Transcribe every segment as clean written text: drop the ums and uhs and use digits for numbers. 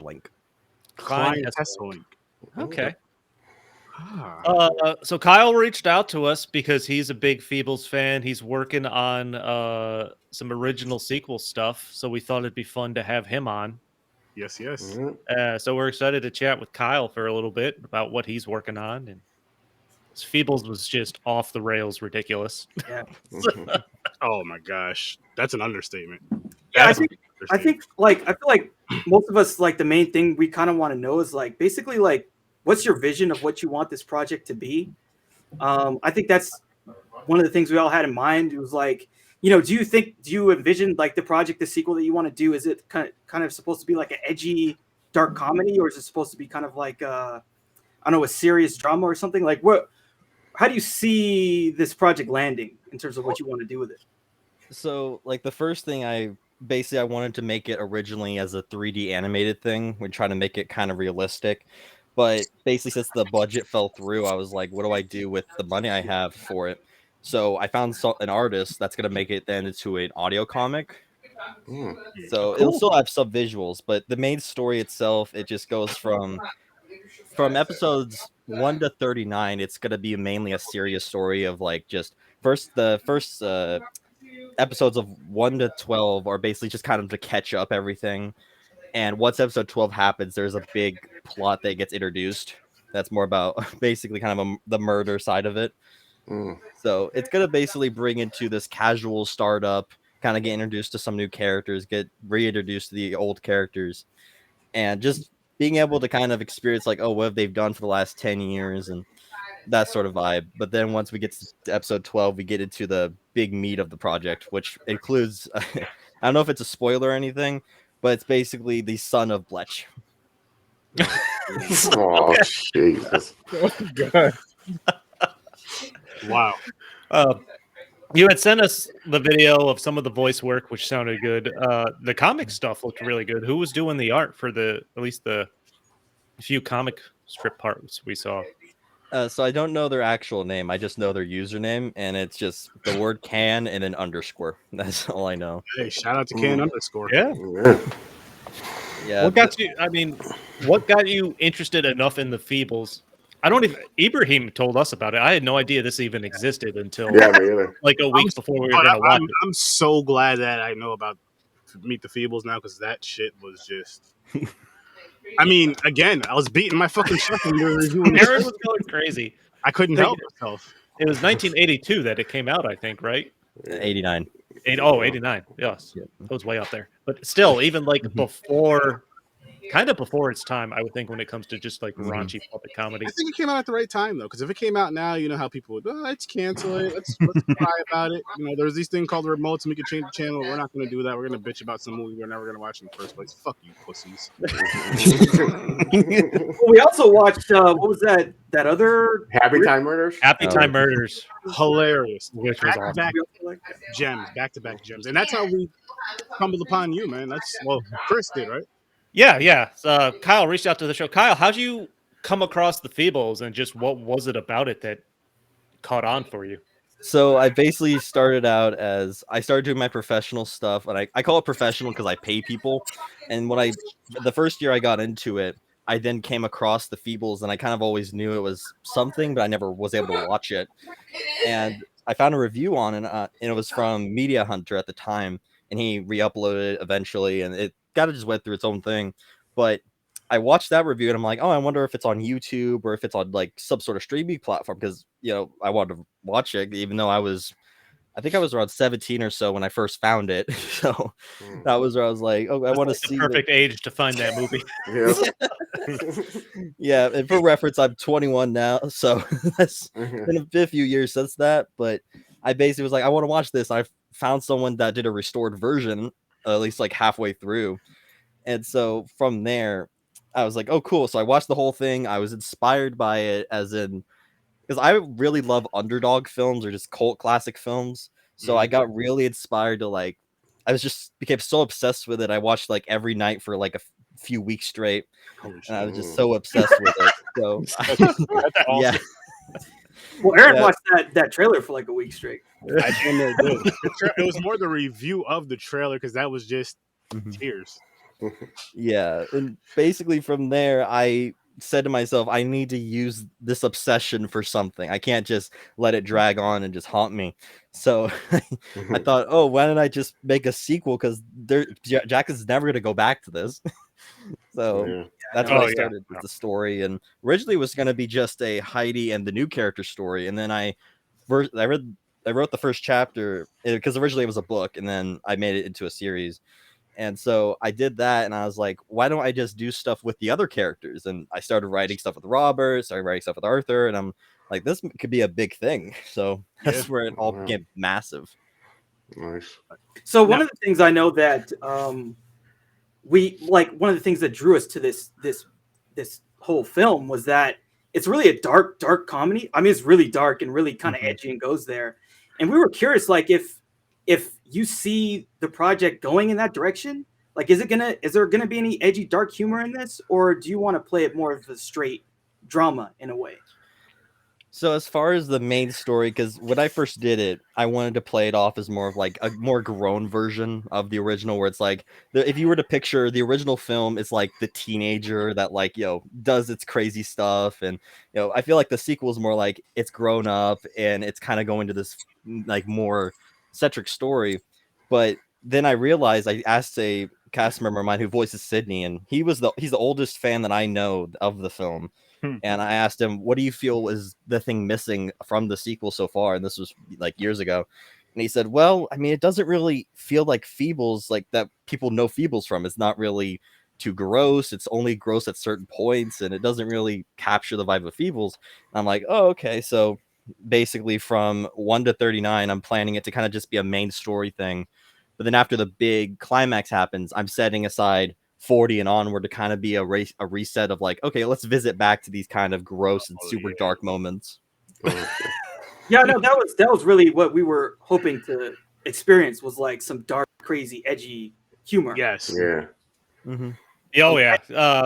link. Client test link. Okay. Ah. So Kyle reached out to us because he's a big Feebles fan. He's working on some original sequel stuff, so we thought it'd be fun to have him on. Yes, yes. So we're excited to chat with Kyle for a little bit about what he's working on. And Feebles was just off the rails ridiculous. Yeah. Oh my gosh, that's an understatement. Yeah, I think like I feel like most of us, like, the main thing we kind of want to know is like basically like what's your vision of what you want this project to be. I think that's one of the things we all had in mind. It was like, you know, do you envision like the project, the sequel that you want to do? Is it kind of supposed to be like an edgy, dark comedy, or is it supposed to be kind of like I don't know, a serious drama or something? Like, how do you see this project landing in terms of what you want to do with it? So, like, the first thing I wanted to make it originally as a 3D animated thing. We're trying to make it kind of realistic. But basically, since the budget fell through, I was like, what do I do with the money I have for it? So I found an artist that's going to make it then into an audio comic. So it'll still have some visuals, but the main story itself, it just goes from episodes 1 to 39. It's going to be mainly a serious story of like just the first episodes of 1 to 12 are basically just kind of to catch up everything. And once episode 12 happens, there's a big plot that gets introduced. That's more about basically kind of the murder side of it. So it's going to basically bring into this casual startup, kind of get introduced to some new characters, get reintroduced to the old characters, and just being able to kind of experience like, oh, what have they done for the last 10 years and that sort of vibe. But then once we get to episode 12, we get into the big meat of the project, which includes, I don't know if it's a spoiler or anything, but it's basically the son of Bletch. Oh, Jesus. Oh, God. Wow. You had sent us the video of some of the voice work, which sounded good. The comic stuff looked really good. Who was doing the art for at least the few comic strip parts we saw? So I don't know their actual name. I just know their username, and it's just the word "can" and an underscore. That's all I know. Hey, shout out to can underscore. Yeah. Yeah. What got you? I mean, what got you interested enough in the Feebles? I don't even. Ibrahim told us about it. I had no idea this even existed until me either. like a week before we were going to watch it. I'm so glad that I know about Meet the Feebles now, because that shit was just. I mean, again, I was beating my fucking chest when you were reviewing Aaron was going crazy. I couldn't help myself. It was 1982 that it came out, I think, right? 89. 89. Yes. That was way up there. But still, even like before its time, I would think, when it comes to just like raunchy puppet comedy. I think it came out at the right time, though, because if it came out now, you know how people would, let's cancel it. Let's cry about it. You know, there's these things called remotes, and we can change the channel. We're not going to do that. We're going to bitch about some movie we're never going to watch in the first place. Fuck you, pussies. We also watched, what was that other? Happy Time Murders? Happy Time Murders. Hilarious. Which was awesome. Back-to-back gems. And that's how we stumbled upon you, man. That's, well, Chris did, right? Yeah. Kyle reached out to the show. Kyle, how'd you come across the Feebles, and just what was it about it that caught on for you? So I basically started out as I started doing my professional stuff, and I call it professional because I pay people. And the first year I got into it, I then came across the Feebles, and I kind of always knew it was something, but I never was able to watch it. And I found a review on it, and it was from Media Hunter at the time, and he re-uploaded it eventually, and it kind of just went through its own thing. But I watched that review, and I'm like, oh, I wonder if it's on YouTube or if it's on like some sort of streaming platform, because, you know, I wanted to watch it, even though I think I was around 17 or so when I first found it. So that was where I was like, oh, I want to see the perfect age to find that movie. Yeah, and for reference, I'm 21 now, so that's been a few years since that. But I basically was like, I want to watch this. I found someone that did a restored version, at least like halfway through. And so from there, I was like, oh, cool. So I watched the whole thing. I was inspired by it, as in, because I really love underdog films or just cult classic films. So I got really inspired to like, became so obsessed with it. I watched like every night for like a few weeks straight. And I was just so obsessed with it. So That's awesome. Yeah. Well, Aaron watched that trailer for like a week straight. I did. It was more the review of the trailer, because that was just tears. Yeah, and basically from there, I said to myself, I need to use this obsession for something. I can't just let it drag on and just haunt me. So I thought, oh, why don't I just make a sequel? Because Jack is never going to go back to this. So Yeah. that's Oh, what I yeah. started with the story. And originally it was going to be just a Heidi and the new character story. And then I wrote the first chapter because originally it was a book, and then I made it into a series. And so I did that, and I was like, why don't I just do stuff with the other characters? And I started writing stuff with Robert, started writing stuff with Arthur, and I'm like, this could be a big thing. So that's where it all Wow. became massive. Nice. So one of the things I know that we like, one of the things that drew us to this whole film was that it's really a dark comedy. I mean, it's really dark and really kind of edgy and goes there. And we were curious, like, if you see the project going in that direction, like, is there gonna be any edgy dark humor in this, or do you want to play it more of a straight drama in a way? So as far as the main story, because when I first did it, I wanted to play it off as more of like a more grown version of the original, where it's like if you were to picture the original film, it's like the teenager that like does its crazy stuff, and I feel like the sequel is more like it's grown up and it's kind of going to this like more centric story. But then I realized I asked a cast member of mine who voices Sydney, and he's the oldest fan that I know of the film. And I asked him, what do you feel is the thing missing from the sequel so far? And this was like years ago. And he said, well, I mean, it doesn't really feel like Feebles, like that people know Feebles from. It's not really too gross. It's only gross at certain points, and it doesn't really capture the vibe of Feebles. And I'm like, oh, okay. So basically from 1 to 39, I'm planning it to kind of just be a main story thing. But then after the big climax happens, I'm setting aside 40 and onward to kind of be a reset of like, okay, let's visit back to these kind of gross and super dark moments. Yeah, no, that was really what we were hoping to experience, was like some dark, crazy, edgy humor. Yes. Yeah. Oh yeah.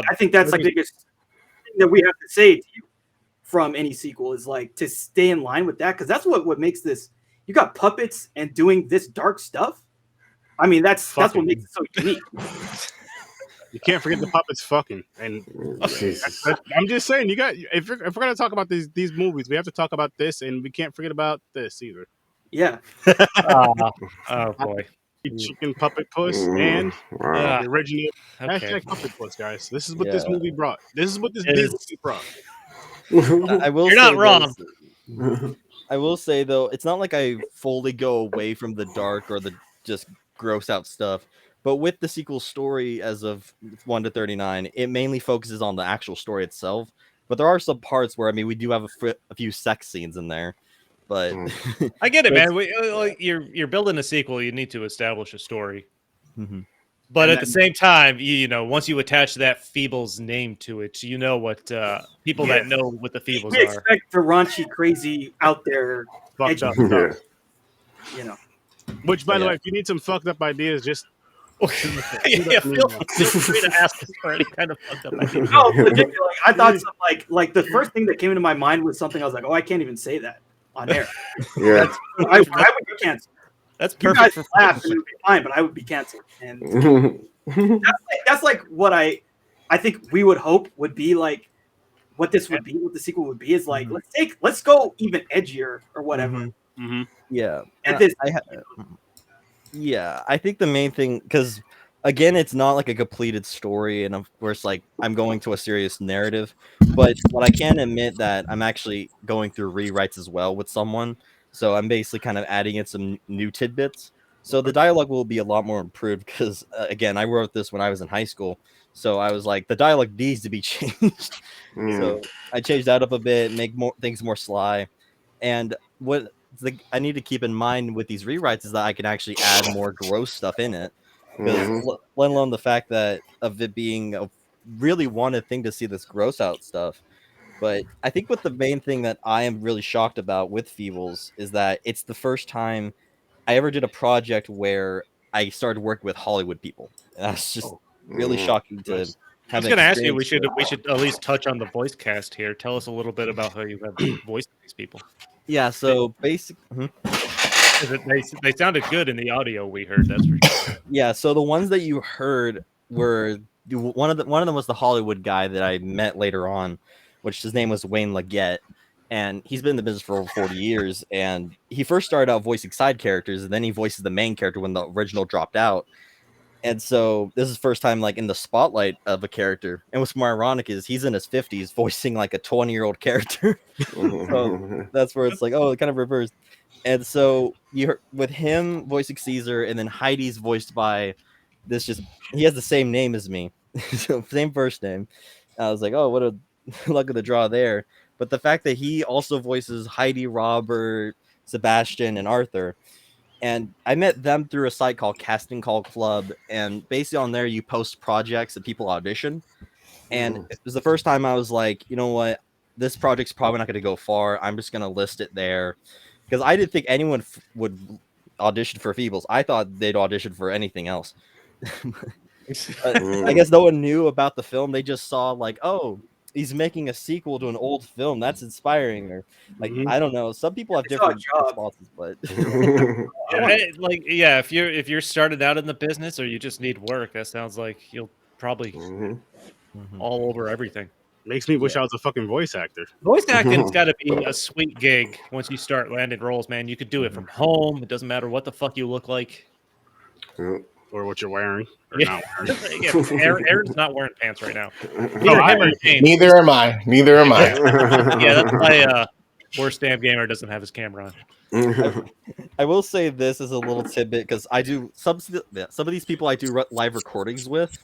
I think that's the biggest thing that we have to say to you from any sequel, is like to stay in line with that, because that's what makes this. You got puppets and doing this dark stuff. I mean, that's what makes it so unique. You can't forget the puppets fucking. And Jesus. I'm just saying, if we're gonna talk about these movies, we have to talk about this, and we can't forget about this either. Yeah. Oh boy. Chicken puppet puss and Wow. the original Okay. hashtag puppet puss, guys. This is what this movie brought. This is what this It is. movie brought. I will You're say not wrong. I will say though, it's not like I fully go away from the dark or the just gross out stuff. But with the sequel story as of 1 to 39, it mainly focuses on the actual story itself. But there are some parts where, I mean, we do have a few sex scenes in there. But I get it, man. You're building a sequel. You need to establish a story. But at the same time, once you attach that Feebles name to it, you know what people that know what the Feebles We are. expect the raunchy, crazy, out there, Fucked edgy up stuff. stuff. Which, by the way, if you need some fucked up ideas, just Yeah, feel free to ask us for any kind of fucked up idea. No, legit, I thought like the first thing that came into my mind was something I was like, oh, I can't even say that on air. Yeah. I would be canceled. That's You perfect guys for laugh and it would be fine, but I would be canceled. And that's like what I think we would hope would be like what this would be, what the sequel would be, is like, let's go even edgier or whatever. Yeah. At this, Yeah, I think the main thing, because again, it's not like a completed story, and of course, like I'm going to a serious narrative, but what I can admit that I'm actually going through rewrites as well with someone, so I'm basically kind of adding in some new tidbits. So the dialogue will be a lot more improved because, again, I wrote this when I was in high school, so I was like, the dialogue needs to be changed. So I changed that up a bit, make things more sly, and what I need to keep in mind with these rewrites is that I can actually add more gross stuff in it. Because let alone the fact that of it being a really wanted thing to see this gross out stuff. But I think what the main thing that I am really shocked about with Feebles is that it's the first time I ever did a project where I started working with Hollywood people. And that's just really shocking to I was going to ask you, we should at least touch on the voice cast here. Tell us a little bit about how you have voiced these people. Yeah, so basically, They sounded good in the audio we heard. That's for sure. Yeah, so the ones that you heard were one of them was the Hollywood guy that I met later on, which his name was Wayne Leggett, and he's been in the business for over 40 years. And he first started out voicing side characters, and then he voices the main character when the original dropped out. And so this is first time like in the spotlight of a character. And what's more ironic is he's in his 50s voicing like a 20-year-old character. So that's where it's like, oh, it kind of reversed. And so you heard, with him voicing Caesar, and then Heidi's voiced by this just he has the same name as me. So same first name. I was like, oh, what a luck of the draw there. But the fact that he also voices Heidi, Robert, Sebastian, and Arthur. And I met them through a site called Casting Call Club, and basically on there you post projects that people audition. And it was the first time I was like, you know what, this project's probably not going to go far. I'm just going to list it there, because I didn't think anyone would audition for Feebles. I thought they'd audition for anything else. I guess no one knew about the film. They just saw like, oh, he's making a sequel to an old film. That's inspiring. Or like, I don't know. Some people have different responses, but yeah, if you're started out in the business or you just need work, that sounds like you'll probably all over everything. Makes me wish I was a fucking voice actor. Voice acting's got to be a sweet gig once you start landing roles, man. You could do it from home. It doesn't matter what the fuck you look like. Or what you're wearing. Or Yeah. not wearing. Aaron's not wearing pants right now. Neither am I. Neither am I. Yeah, that's why Worst Damn Gamer doesn't have his camera on. I will say this as a little tidbit, because I do some of these people I do live recordings with,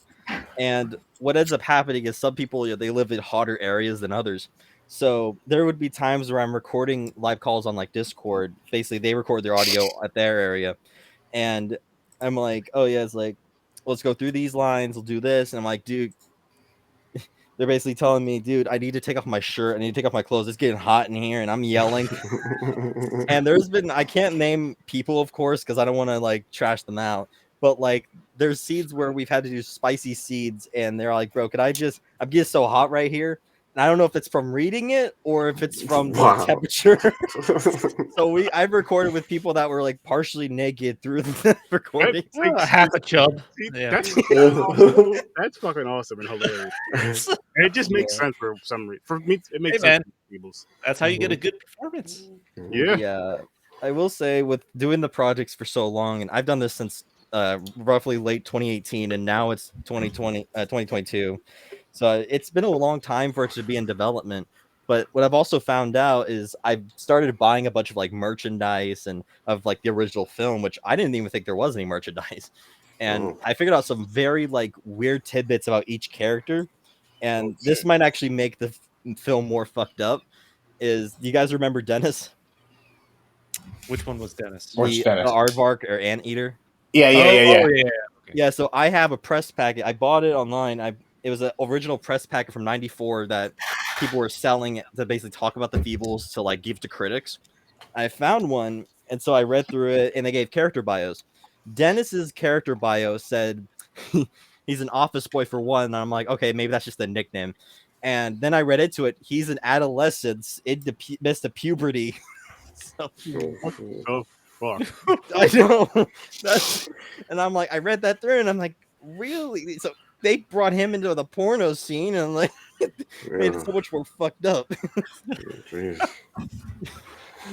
and what ends up happening is some people, they live in hotter areas than others. So there would be times where I'm recording live calls on like Discord. Basically, they record their audio at their area, and I'm like, oh yeah, it's like, let's go through these lines. We'll do this, and I'm like, dude. They're basically telling me, dude, I need to take off my shirt. I need to take off my clothes. It's getting hot in here, and I'm yelling. And there's been, I can't name people, of course, because I don't want to like trash them out. But like, there's seeds where we've had to do spicy seeds, and they're like, bro, I'm getting so hot right here. And I don't know if it's from reading it or if it's from the temperature. So I've recorded with people that were like partially naked through the recording. Half a chub. Yeah. That's fucking awesome and hilarious. And it just makes sense for some reason. For me, it makes sense. That's how you get a good performance. Yeah. I will say, with doing the projects for so long, and I've done this since roughly late 2018, and now it's 2022. So it's been a long time for it to be in development. But what I've also found out is I've started buying a bunch of like merchandise and of like the original film, which I didn't even think there was any merchandise. And I figured out some very like weird tidbits about each character. And this might actually make the film more fucked up. Do you guys remember Dennis? Which one was Dennis? The aardvark or anteater? Yeah. Yeah, so I have a press packet. I bought it online. It was an original press packet from '94 that people were selling to basically talk about the Feebles to like give to critics. I found one, and so I read through it, and they gave character bios. Dennis's character bio said he's an office boy for one, and I'm like, okay, maybe that's just a nickname. And then I read into it. He's an adolescent in the midst of puberty. So, fuck. I know. And I'm like, I read that through, and I'm like, really? So they brought him into the porno scene, and like made it so much more fucked up.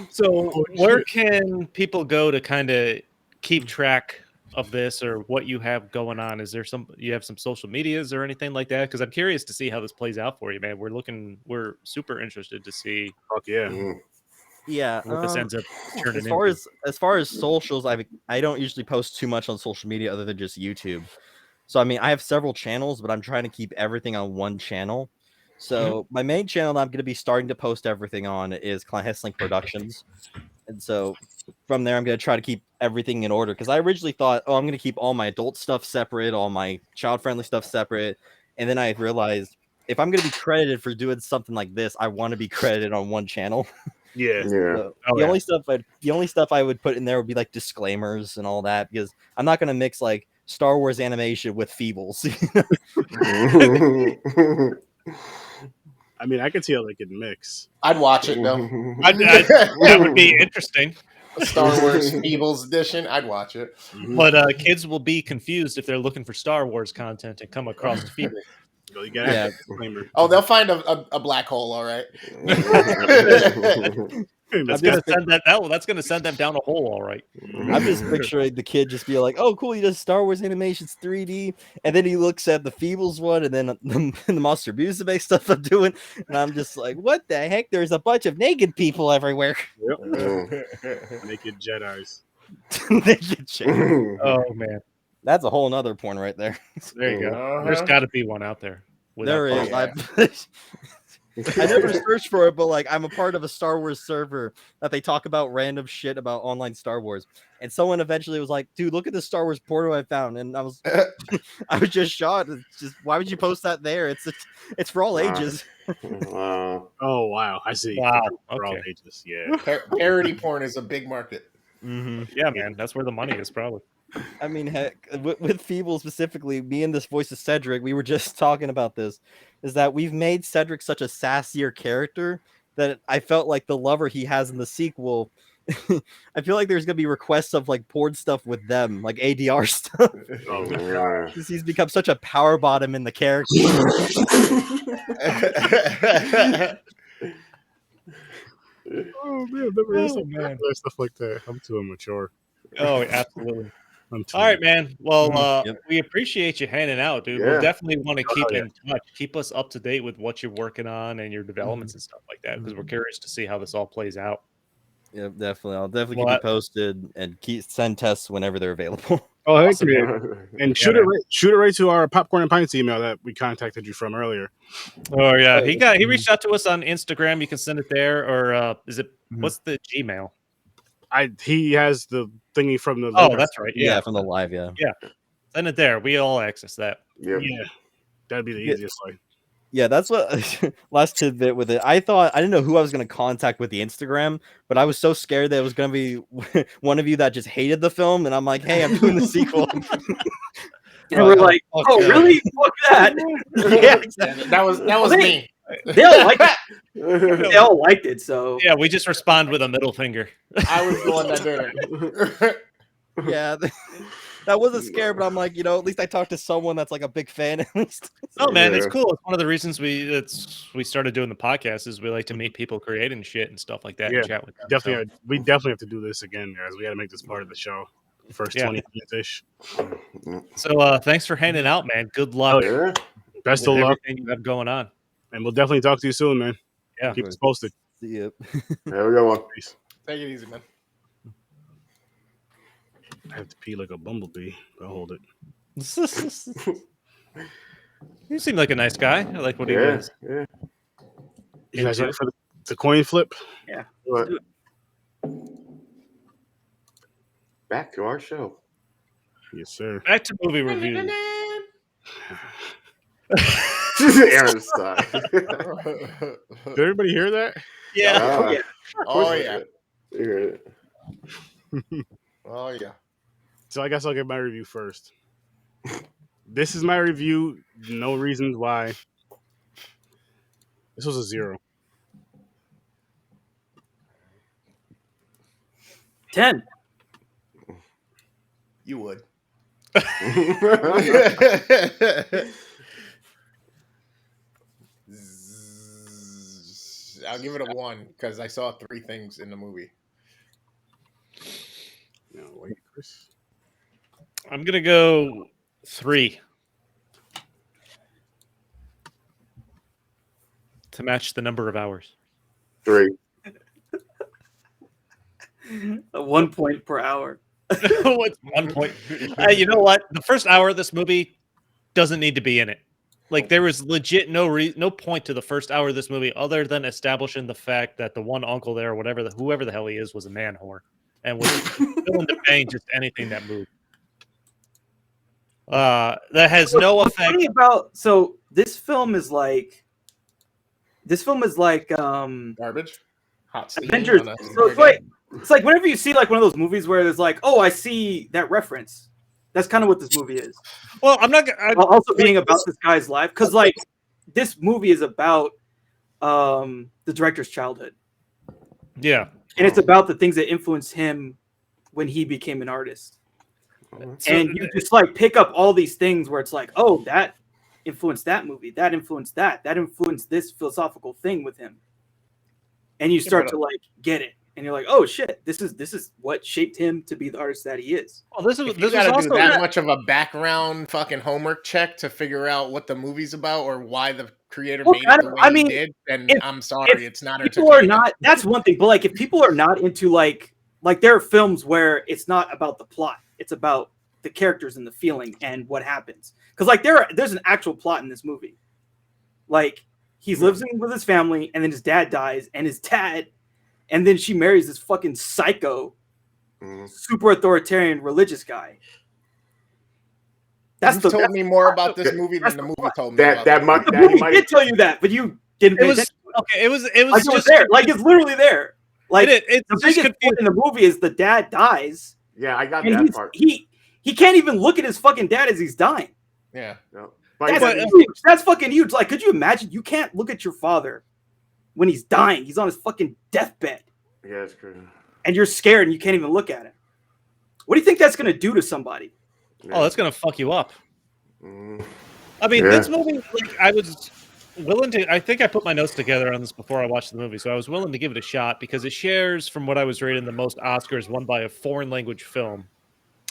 So where can people go to kind of keep track of this, or what you have going on? Is there you have some social medias or anything like that? Because I'm curious to see how this plays out for you, man. We're super interested to see. Fuck yeah. Yeah, what this ends up turning as far as socials, I don't usually post too much on social media other than just YouTube. So I mean, I have several channels, but I'm trying to keep everything on one channel. So my main channel that I'm going to be starting to post everything on is Client Hesslink Productions, and so from there I'm going to try to keep everything in order, because I originally thought, oh, I'm going to keep all my adult stuff separate, all my child-friendly stuff separate, and then I realized if I'm going to be credited for doing something like this, I want to be credited on one channel. Yeah. So the only stuff I would put in there would be like disclaimers and all that, because I'm not gonna mix like Star Wars animation with Feebles. I mean, I could see how they could mix. I'd watch it though. That would be interesting. Star Wars Feebles edition. I'd watch it. But kids will be confused if they're looking for Star Wars content and come across the Feebles. You gotta have that disclaimer. Oh, they'll find a black hole, all right. That's gonna send that's gonna send them down a hole, all right. I'm just picturing the kid just be like, "Oh, cool, he does Star Wars animations 3D," and then he looks at the Feebles one, and then the Monster Musume stuff I'm doing, and I'm just like, "What the heck? There's a bunch of naked people everywhere." Yep. Naked Jedis. Naked Jedi. Oh man, That's a whole nother porn right there. there you go. There's got to be one out there. There is. Yeah. I never searched for it, but like I'm a part of a Star Wars server that they talk about random shit about online Star Wars. And someone eventually was like, "Dude, look at this Star Wars porno I found." And I was just shocked. It's just, why would you post that there? It's for all ages. Wow. Oh wow, I see. Wow. For all Okay. ages, yeah. Parody porn is a big market. Yeah, man, that's where the money is probably. I mean, heck, with Feeble specifically, me and this voice of Cedric, we were just talking about this, is that we've made Cedric such a sassier character that I felt like the lover he has in the sequel, I feel like there's going to be requests of like porn stuff with them, like ADR stuff. Oh Yeah. Because he's become such a power bottom in the character. Oh man, I've never heard Oh, man. stuff like that. I'm too immature. Oh, absolutely. I'm too All right, man. Well, Yep. we appreciate you hanging out, dude. Yeah. We'll definitely want to keep yeah. in touch. Keep us up to date with what you're working on and your developments and stuff like that, because we're curious to see how this all plays out. Yeah, definitely. I'll definitely Well, keep you posted and send tests whenever they're available. Oh, hey, Awesome. man. And Yeah, shoot man. it right to our Popcorn and Pints email that we contacted you from earlier. Oh yeah, he reached out to us on Instagram. You can send it there, or is it what's the Gmail? He has the thingy from the. Oh, that's right. Yeah, Yeah, from the live, yeah. send it there. We all access that. Yep. Yeah, that'd be the Yeah. easiest way. Yeah, that's what last tidbit with it. I didn't know who I was going to contact with the Instagram, but I was so scared that it was going to be one of you that just hated the film, and I'm like, "Hey, I'm doing the sequel." And we're like, fuck oh, yeah. really? Fuck that. Yeah, exactly. That was me. They all liked it. They all liked it. So Yeah, we just respond with a middle finger. I was the one that did it. Yeah, that wasn't scary, but I'm like, at least I talked to someone that's like a big fan at least. Oh man, it's Yeah. cool. It's one of the reasons we started doing the podcast is we like to meet people creating shit and stuff like that Yeah, and chat with them. We definitely have to do this again, guys. We got to make this part of the show. First Yeah. 20 minutes ish. So thanks for hanging out, man. Good luck Yeah. Best with of luck, everything you have going on. and we'll definitely talk to you soon, man. Yeah. Keep us posted. Yeah. There we go. Peace. Take it easy, man. I have to pee like a bumblebee. I'll hold it. You seem like a nice guy. I like what he Yeah. does. Yeah. You guys ready for the coin flip? What? Back to our show. Yes, sir. Back to movie review. Aaron's side. Did everybody hear that? Yeah. Oh yeah. You heard it. Oh yeah. So I guess I'll get my review first. This is my review. No reasons why. This was a 0. 10. You would. I'll give it a 1 because I saw 3 things in the movie. No, wait, Chris. I'm gonna go 3 to match the number of hours. 3. 1 point per hour. What's 1 point? You know what? The first hour of this movie doesn't need to be in it. Like there was legit no point to the first hour of this movie other than establishing the fact that the one uncle there, or whoever the hell he is, was a man whore and was willing to bang just anything that moved. That has no What's effect. funny about this film is like Garbage. Hot steam Avengers. on a- So it's like whenever you see like one of those movies where there's like, oh, I see that reference. That's kind of what this movie is. Well, I'm not. While also being about this guy's life, because like this movie is about the director's childhood. Yeah. and it's about the things that influenced him when he became an artist. And you just like pick up all these things where it's like, oh, that influenced that movie, that influenced that influenced this philosophical thing with him, and you start to like get it, and you're like, oh shit, this is what shaped him to be the artist that he is. Well, this You was gotta do also that much of a background fucking homework check to figure out what the movie's about or why the creator made it the way he did, then I'm sorry, it's not people are entertaining. not, that's one thing, but like if people are not into like there are films where it's not about the plot, it's about the characters and the feeling and what happens, because like there's an actual plot in this movie. Like he lives with his family, and then his dad dies, and then she marries this fucking psycho, super authoritarian religious guy. You told me more about this movie than the movie told me. The movie did tell you that, but you didn't pay attention. Okay, it was Like, it was there. Like it's literally there. Like it's the biggest point in the movie is the dad dies. Yeah, I got and that part. He can't even look at his fucking dad as he's dying. Yeah. No. That's huge. That's fucking huge. Like, could you imagine? You can't look at your father when he's dying. He's on his fucking deathbed. Yeah, that's crazy. And you're scared and you can't even look at him. What do you think that's going to do to somebody? Oh, that's going to fuck you up. Mm. I mean, this movie, like, I was willing to, I think I put my notes together on this before I watched the movie, so I was willing to give it a shot because it shares, from what I was reading, the most Oscars won by a foreign language film.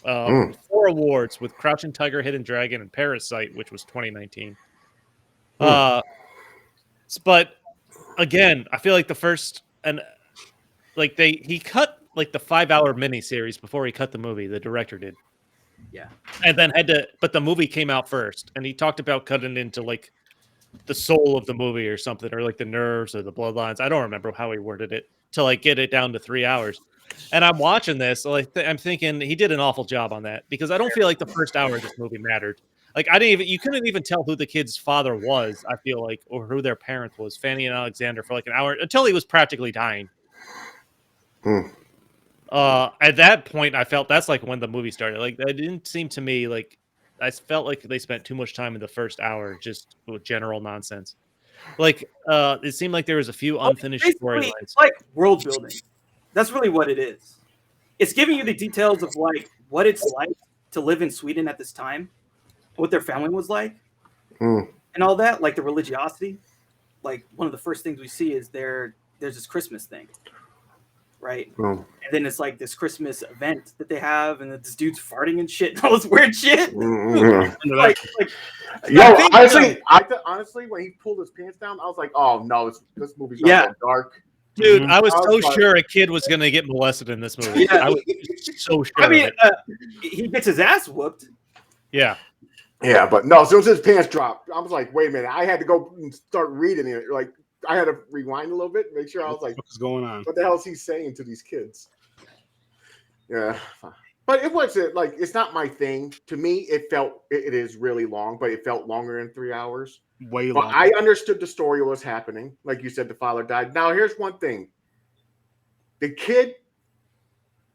4 awards with Crouching Tiger, Hidden Dragon, and Parasite, which was 2019. But again, I feel like the first, and like he cut like the 5-hour miniseries before he cut the movie. The director did, yeah, and then but the movie came out first, and he talked about cutting into like the soul of the movie or something, or like the nerves or the bloodlines. I don't remember how he worded it to like get it down to 3 hours. And I'm watching this, like I'm thinking he did an awful job on that because I don't feel like the first hour of this movie mattered. Like you couldn't even tell who the kid's father was, I feel like, or who their parent was, Fanny and Alexander, for like an hour until he was practically dying. At that point, I felt that's like when the movie started. Like that didn't seem to me like I felt like they spent too much time in the first hour just with general nonsense. Like it seemed like there was a few unfinished storylines. It's like world building. That's really what it is. It's giving you the details of like what it's like to live in Sweden at this time, what their family was like, and all that, like the religiosity. Like one of the first things we see is there's this Christmas thing, right? And then it's like this Christmas event that they have, and this dude's farting and shit, and all this weird shit. Honestly, when he pulled his pants down, I was like, "Oh no, this movie's gonna go dark." Dude, I was so sure a kid was going to get molested in this movie. Yeah. I was so sure. I mean, he gets his ass whooped. Yeah. Yeah, but no, as soon as his pants dropped, I was like, wait a minute. I had to go and start reading it. Like, I had to rewind a little bit, make sure I was like, what's going on? What the hell is he saying to these kids? Yeah. But it wasn't like, it's not my thing. To me, it is really long, but it felt longer than 3 hours. Way But longer. I understood the story was happening. Like you said, the father died. Now, here's one thing. The kid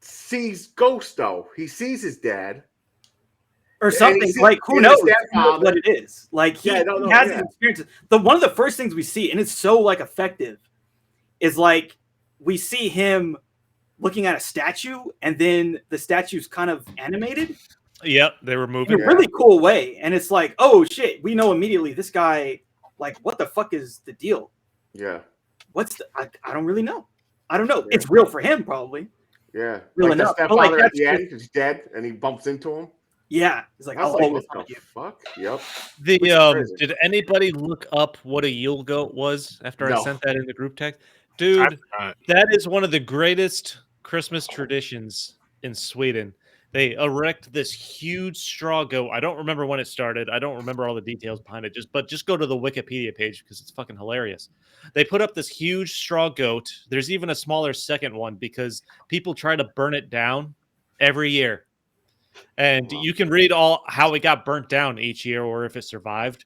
sees ghosts, though. He sees his dad. Or something. Like, who knows what it is? Like, he has these experiences. One of the first things we see, and it's so, like, effective, is, like, we see him looking at a statue, and then the statue's kind of animated. Yep, they were moving in a really cool way, and it's like, oh shit, we know immediately this guy. Like, what the fuck is the deal? Yeah, I don't really know. I don't know. Yeah. It's real for him, probably. Yeah, real like enough. That father at the end is dead, and he bumps into him. Yeah, he's like, what the fuck? Yep. Did anybody look up what a Yule goat was after I sent that in the group text? Dude, that is one of the greatest Christmas traditions in Sweden. They erect this huge straw goat. I don't remember when it started. I don't remember all the details behind it. Just go to the Wikipedia page because it's fucking hilarious. They put up this huge straw goat. There's even a smaller second one because people try to burn it down every year. And you can read all how it got burnt down each year or if it survived.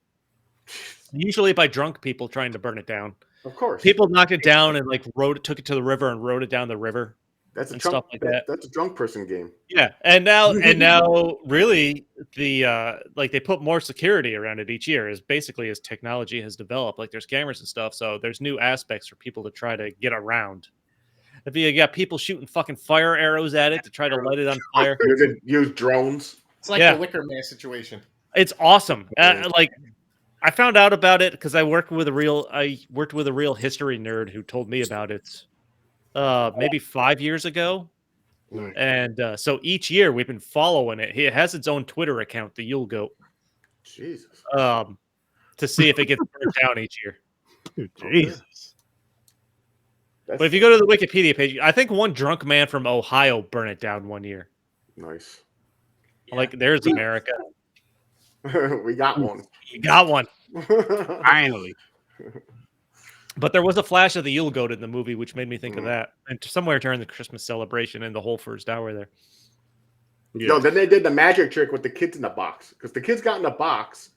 Usually by drunk people trying to burn it down. Of course. People knocked it down and like took it to the river and rode it down the river. That's a stuff like that. That's a drunk person game. Yeah, and now really the like they put more security around it each year as technology has developed. Like there's cameras and stuff, so there's new aspects for people to try to get around. If you got people shooting fucking fire arrows at it to try to light it on fire. You could use drones. It's like the Wicker Man situation. It's awesome. Like I found out about it because I worked with a real history nerd who told me about it maybe 5 years ago. And so each year we've been following it. It has its own Twitter account, the Yule Goat. Jesus. To see if it gets burnt down each year. Jesus. But if you go to the Wikipedia page, I think one drunk man from Ohio burned it down one year. Nice. Like, there's America. We got one. You got one. Finally. But there was a flash of the Yule Goat in the movie, which made me think of that. And somewhere during the Christmas celebration in the whole first hour there. Yeah. No, then they did the magic trick with the kids in the box. Because the kids got in the box,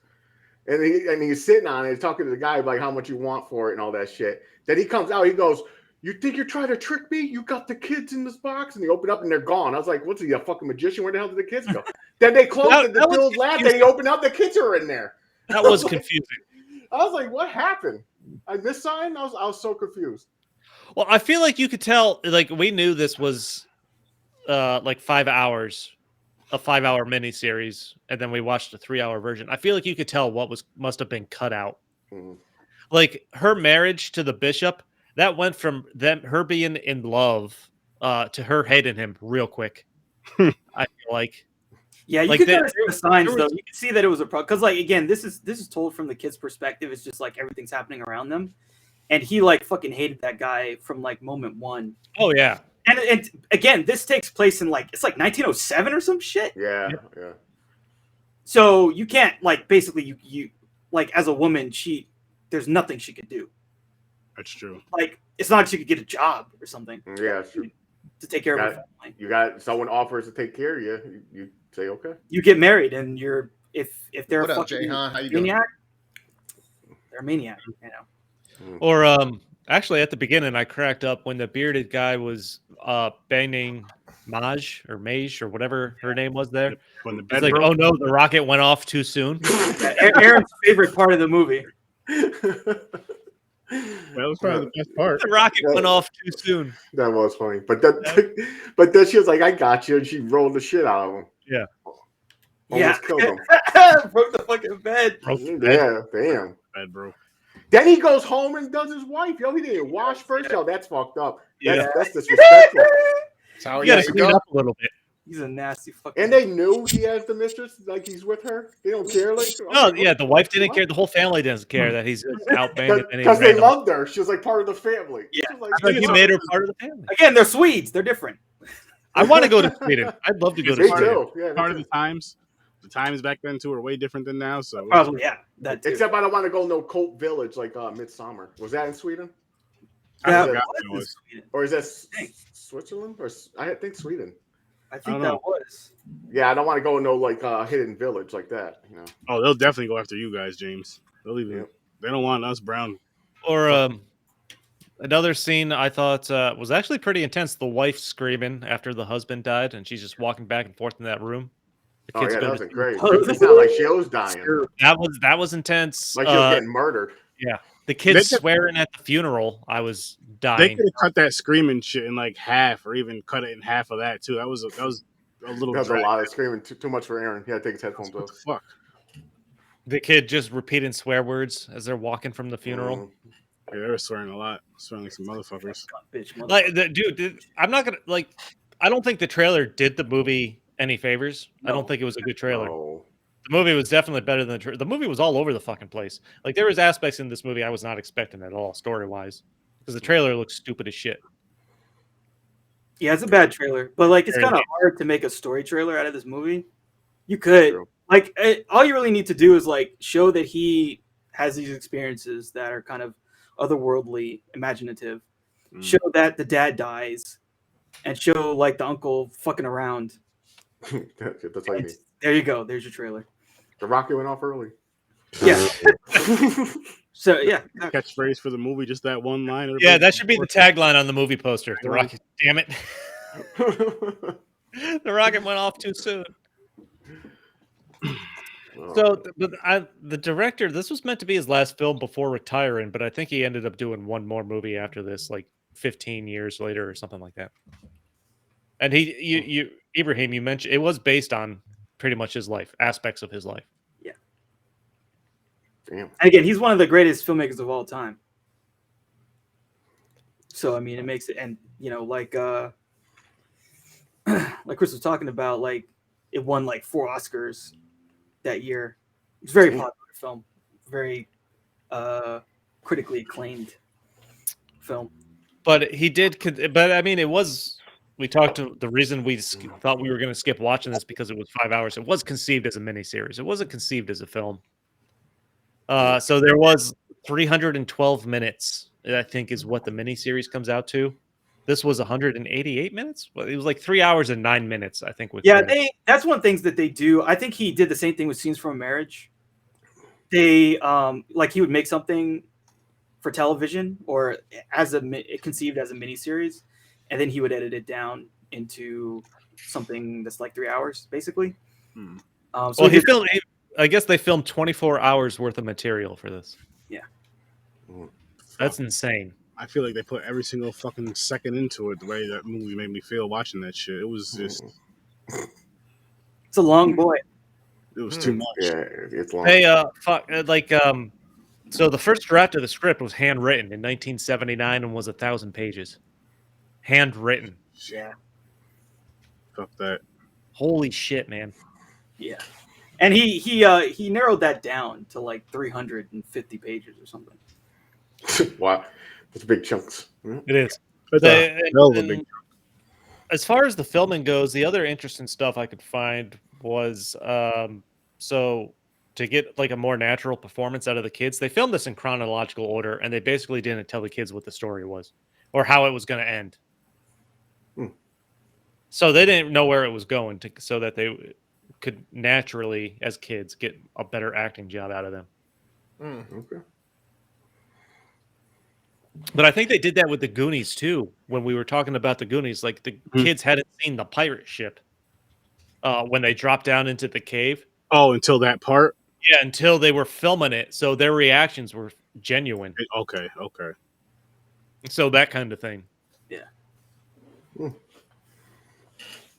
and he's sitting on it, he's talking to the guy like how much you want for it and all that shit. Then he comes out, he goes, "You think you're trying to trick me? You got the kids in this box?" And he opened up and they're gone. I was like, "What's he, a fucking magician? Where the hell did the kids go?" Then they closed it. The dude laughed and he opened up. The kids are in there. That was confusing. I was like, "What happened?" I missed something. I was so confused. Well, I feel like you could tell, like, we knew this was like 5 hours, a 5-hour miniseries, and then we watched a 3-hour version. I feel like you could tell what must have been cut out. Like her marriage to the bishop, that went from her being in love to her hating him real quick. I feel like. Yeah, you like could kind of see the signs though. You can see that it was a problem because, like, again, this is told from the kid's perspective. It's just like everything's happening around them, and he like fucking hated that guy from like moment one. Oh yeah, and again, this takes place in like it's like 1907 or some shit. Yeah. So you can't like basically you like as a woman, there's nothing she could do. That's true. Like it's not like she could get a job or something. Yeah, it's true. To take care of her family. You got someone offers to take care of you. You say okay. You get married, and you're if they're What a up, fucking Jay-Han? How you doing? maniac, they're a maniac, you know. Or actually at the beginning I cracked up when the bearded guy was banging Maj or whatever her name was there. When the It's bed like, broke. oh no, the rocket went off too soon. Aaron's favorite part of the movie. That was probably the best part. The rocket went off too soon. That was funny, but then she was like, "I got you," and she rolled the shit out of him. Yeah. Almost killed him. Broke the fucking bed. Yeah, damn. Bed broke. Then he goes home and does his wife. Yo, he didn't wash first. Yo, that's fucked up. That's disrespectful. That's how You he gotta has to clean go. up a little bit. He's a nasty fucking. And they knew he has the mistress, like he's with her. They don't care, like. No, yeah, the wife didn't care. The whole family doesn't care that he's out banging any Because they random. loved her. She was like part of the family. Yeah. She was Like, he made her part of the family. Again, they're Swedes. They're different. I want to go to Sweden. I'd love to go to Me Sweden. too. Yeah, Part of the times. The times back then too are way different than now. So Probably, yeah. That too. Except I don't want to go no Colt Village like Midsummer. Was that in Sweden? I That forgot was what it was. Sweden. Or is that Dang. Switzerland? Or I think Sweden. I I think don't that know. was. Yeah, I don't want to go no like hidden village like that. You know. Oh, they'll definitely go after you guys, James. They'll even. Yep. They don't want us brown. Or another scene I thought was actually pretty intense. The wife screaming after the husband died, and she's just walking back and forth in that room. The Oh kids yeah, go that to wasn't great. Oh, It sounded like she was dying. That was intense. Like she was getting murdered. The kids They could- swearing at the funeral. I was They dying. could have cut that screaming shit in like half, or even cut it in half of that too. That was a little. That was a drag. lot of screaming. Too much for Aaron. He had to take his headphones What the off. fuck? The kid just repeating swear words as they're walking from the funeral. Mm. Yeah, they were swearing a lot, swearing like some motherfuckers. Bitch, Like, dude, I'm not gonna like. I don't think the trailer did the movie any favors. I don't think it was a good trailer. No. The movie was definitely better than the movie was all over the fucking place. Like there was aspects in this movie I was not expecting at all, story wise, because the trailer looks stupid as shit. Yeah, it's a bad trailer, but like it's Very kind of hard to make a story trailer out of this movie. You could True. like all you really need to do is like show that he has these experiences that are kind of otherworldly, imaginative. Mm. Show that the dad dies, and show like the uncle fucking around. That's all you And need. there you go. There's your trailer. The rocket went off early. Yeah. So yeah, Catchphrase for the movie, just that one line. Yeah, that should be the tagline on the movie poster. The rocket, damn it, the rocket went off too soon. So, the director, this was meant to be his last film before retiring, but I think he ended up doing one more movie after this, like 15 years later or something like that. And Ibrahim, you mentioned it was based on pretty much his life, aspects of his life. Yeah. Damn. And again, he's one of the greatest filmmakers of all time. So I mean, it makes it, and you know, like Chris was talking about, like it won like 4 Oscars that year. It's a very popular film, very critically acclaimed film. But he did. But I mean, it was. We talked to the reason we thought we were going to skip watching this because it was 5 hours. It was conceived as a miniseries. It wasn't conceived as a film. So there was 312 minutes. I think is what the miniseries comes out to. This was 188 minutes. Well, it was like 3 hours and 9 minutes. I think. With That's one of the things that they do. I think he did the same thing with Scenes from a Marriage. They like he would make something for television or as conceived as a miniseries, and then he would edit it down into something that's like 3 hours, basically. So he filmed. I guess they filmed 24 hours worth of material for this. Yeah, that's insane. I feel like they put every single fucking second into it. The way that movie made me feel watching that shit, it was just. It's a long boy. It was too much. Yeah, it's long. Hey, so the first draft of the script was handwritten in 1979 and was 1,000 pages. Handwritten. Yeah. Fuck that. Holy shit, man. Yeah. And he narrowed that down to like 350 pages or something. Wow. That's big chunks. It is. As far as the filming goes, the other interesting stuff I could find was so to get like a more natural performance out of the kids, they filmed this in chronological order, and they basically didn't tell the kids what the story was or how it was going to end. So they didn't know where it was going so that they could naturally, as kids, get a better acting job out of them. Okay. But I think they did that with the Goonies too. When we were talking about the Goonies, like the kids hadn't seen the pirate ship when they dropped down into the cave. Oh, until that part? Yeah, until they were filming it. So their reactions were genuine. Okay. So that kind of thing. Yeah.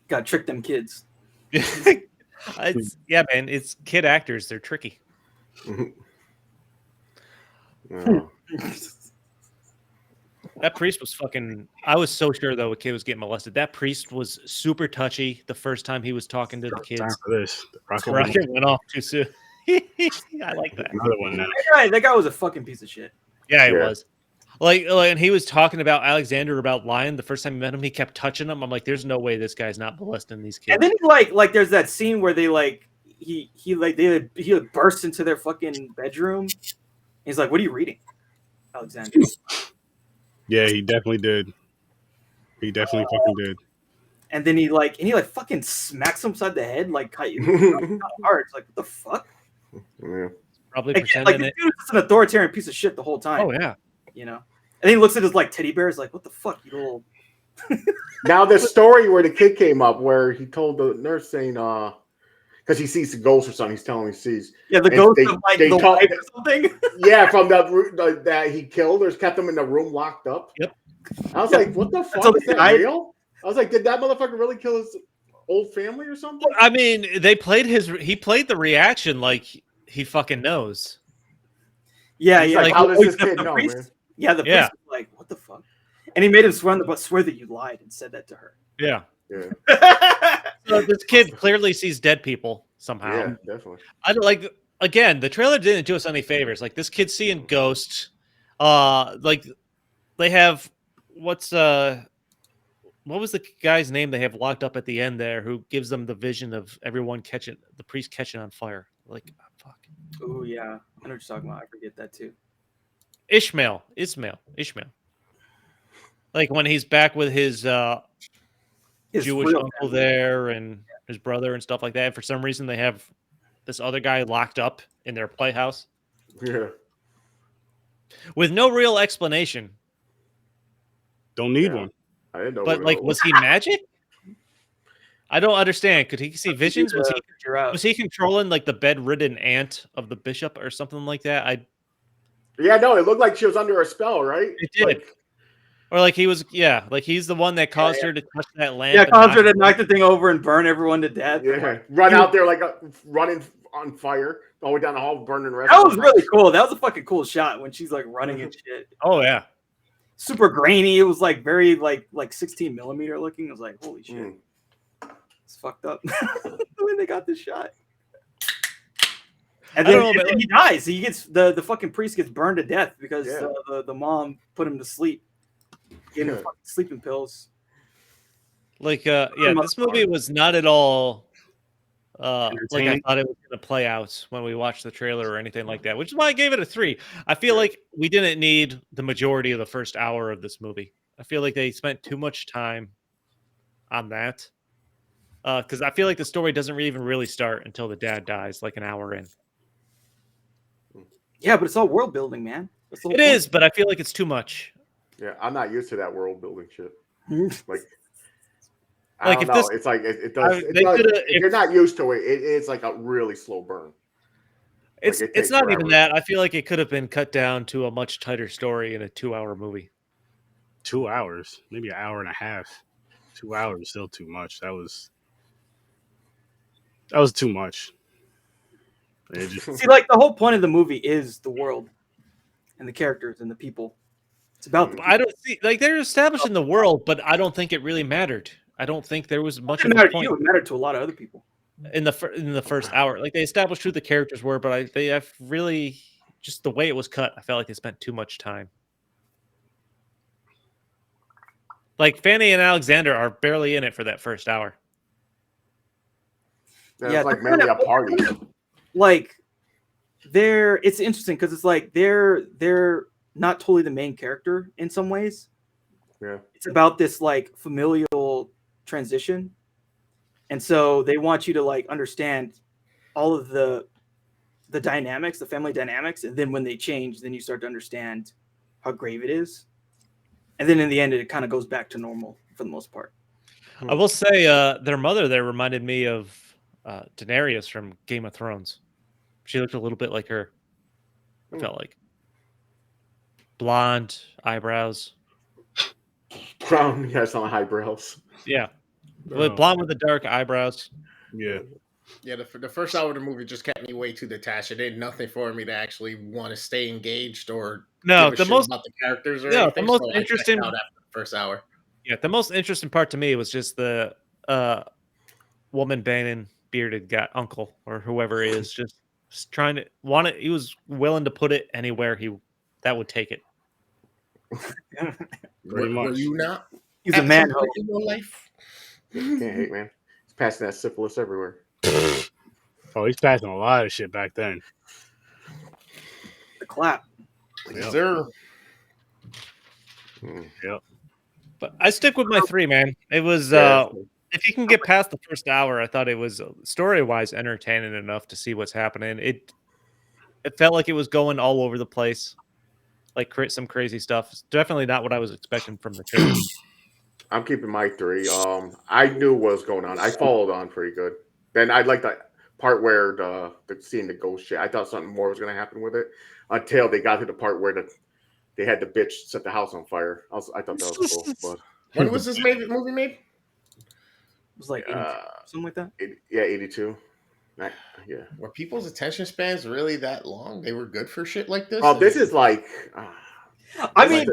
Got to trick them kids. Yeah, man. It's kid actors. They're tricky. That priest was fucking... I was so sure, though, a kid was getting molested. That priest was super touchy the first time he was talking to the kids. Time for this. The rocket went off too soon. I like that. Another one now. That guy was a fucking piece of shit. Yeah, he was. Like, and he was talking about Alexander about lying. The first time he met him, he kept touching him. I'm like, there's no way this guy's not molesting these kids. And then like there's that scene where they like he bursts into their fucking bedroom. He's like, "What are you reading, Alexander?" Yeah, he definitely did. He definitely fucking did. And then he fucking smacks him upside the head like hard. It's like, what the fuck? Yeah. Probably like, pretending this dude is an authoritarian piece of shit the whole time. Oh yeah. You know. And he looks at his like teddy bears like, what the fuck, you little. Now the story where the kid came up, where he told the nurse saying, because he sees the ghost or something, he's telling him he sees. Yeah, the ghost of like the wife or something. Yeah, from the that he killed or kept him in the room locked up. Yep. I was like, what the fuck? Is that real? I was like, did that motherfucker really kill his old family or something? I mean, he played the reaction like he fucking knows. Yeah, He's yeah. like, how does this kid know, priest, man? Yeah, the priest was like, what the fuck? And he made him swear that you lied and said that to her. Yeah. Yeah. So this kid clearly sees dead people somehow. Yeah, definitely. I like, again, the trailer didn't do us any favors. Like this kid seeing ghosts. Like they have what was the guy's name they have locked up at the end there who gives them the vision of everyone the priest catching on fire? Like, oh, fuck. Oh yeah, I know what you're talking about. I forget that too. Ishmael. Like when he's back with his Jewish uncle there and his brother and stuff like that. And for some reason, they have this other guy locked up in their playhouse. Yeah. With no real explanation. Don't need one. I didn't know. But like, was he magic? I don't understand. Could he see visions? Was he controlling like the bedridden aunt of the bishop or something like that? Yeah, no, it looked like she was under a spell, right? It did. Or like he was, like he's the one that caused her to touch that lamp. Yeah, and caused her knock to knock the thing over and burn everyone to death. Yeah, run out there like running on fire, all the way down the hall, burning the rest. That was really cool. That was a fucking cool shot when she's like running and shit. Oh yeah, super grainy. It was like very like 16 millimeter looking. I was like, holy shit, it's fucked up the way they got this shot. And then, he dies. He gets the fucking priest gets burned to death because the mom put him to sleep. Gave him fucking sleeping pills. Like this movie was not at all like I thought it was going to play out when we watched the trailer or anything like that, which is why I gave it a 3. I feel like we didn't need the majority of the first hour of this movie. I feel like they spent too much time on that because I feel like the story doesn't even really start until the dad dies, like an hour in. Yeah, but it's all world building, man. It is, but I feel like it's too much. Yeah, I'm not used to that world building shit. Like, like if this, it's like it does. If you're not used to it, it's like a really slow burn. It's not even that. I feel like it could have been cut down to a much tighter story in a 2-hour movie. 2 hours, maybe an hour and a half. 2 hours is still too much. That was too much. See, like the whole point of the movie is the world and the characters and the people. It's about them. I don't see like they're establishing the world, but I don't think it really mattered. I don't think there was much of a point. It mattered to a lot of other people in the first hour. Like they established who the characters were, but they have really just the way it was cut. I felt like they spent too much time. Like Fanny and Alexander are barely in it for that first hour. Yeah, it's like mainly a party. Like it's interesting because it's like they're not totally the main character in some ways. Yeah, it's about this like familial transition, and so they want you to like understand all of the dynamics, the family dynamics, and then when they change, then you start to understand how grave it is, and then in the end, it kind of goes back to normal for the most part. I will say, their mother there reminded me of Daenerys from Game of Thrones. She looked a little bit like her. I felt like blonde eyebrows. Brown, yes, on eyebrows. Yeah, blonde with the dark eyebrows. Yeah. Yeah, the first hour of the movie just kept me way too detached. It did nothing for me to actually want to stay engaged or give a shit about the characters or anything. The most interesting out after the first hour. Yeah, the most interesting part to me was just the woman banging bearded guy, uncle or whoever he is, just trying to want it. He was willing to put it anywhere that would take it. Were you not? He's a man in your life. Can't hate, man. He's passing that syphilis everywhere. Oh, he's passing a lot of shit back then. The clap. Yes, sir. Yep. But I stick with my 3, man. It was if you can get past the first hour, I thought it was story-wise entertaining enough to see what's happening. It felt like it was going all over the place, like some crazy stuff. It's definitely not what I was expecting from the trailer. I'm keeping my 3. I knew what was going on. I followed on pretty good. Then I like that part where the seeing the ghost shit. I thought something more was going to happen with it until they got to the part where they had the bitch set the house on fire. I thought that was cool. But when was this movie made? It was like something like that. 82. Yeah. Were people's attention spans really that long? They were good for shit like this? Oh, this is like. I mean,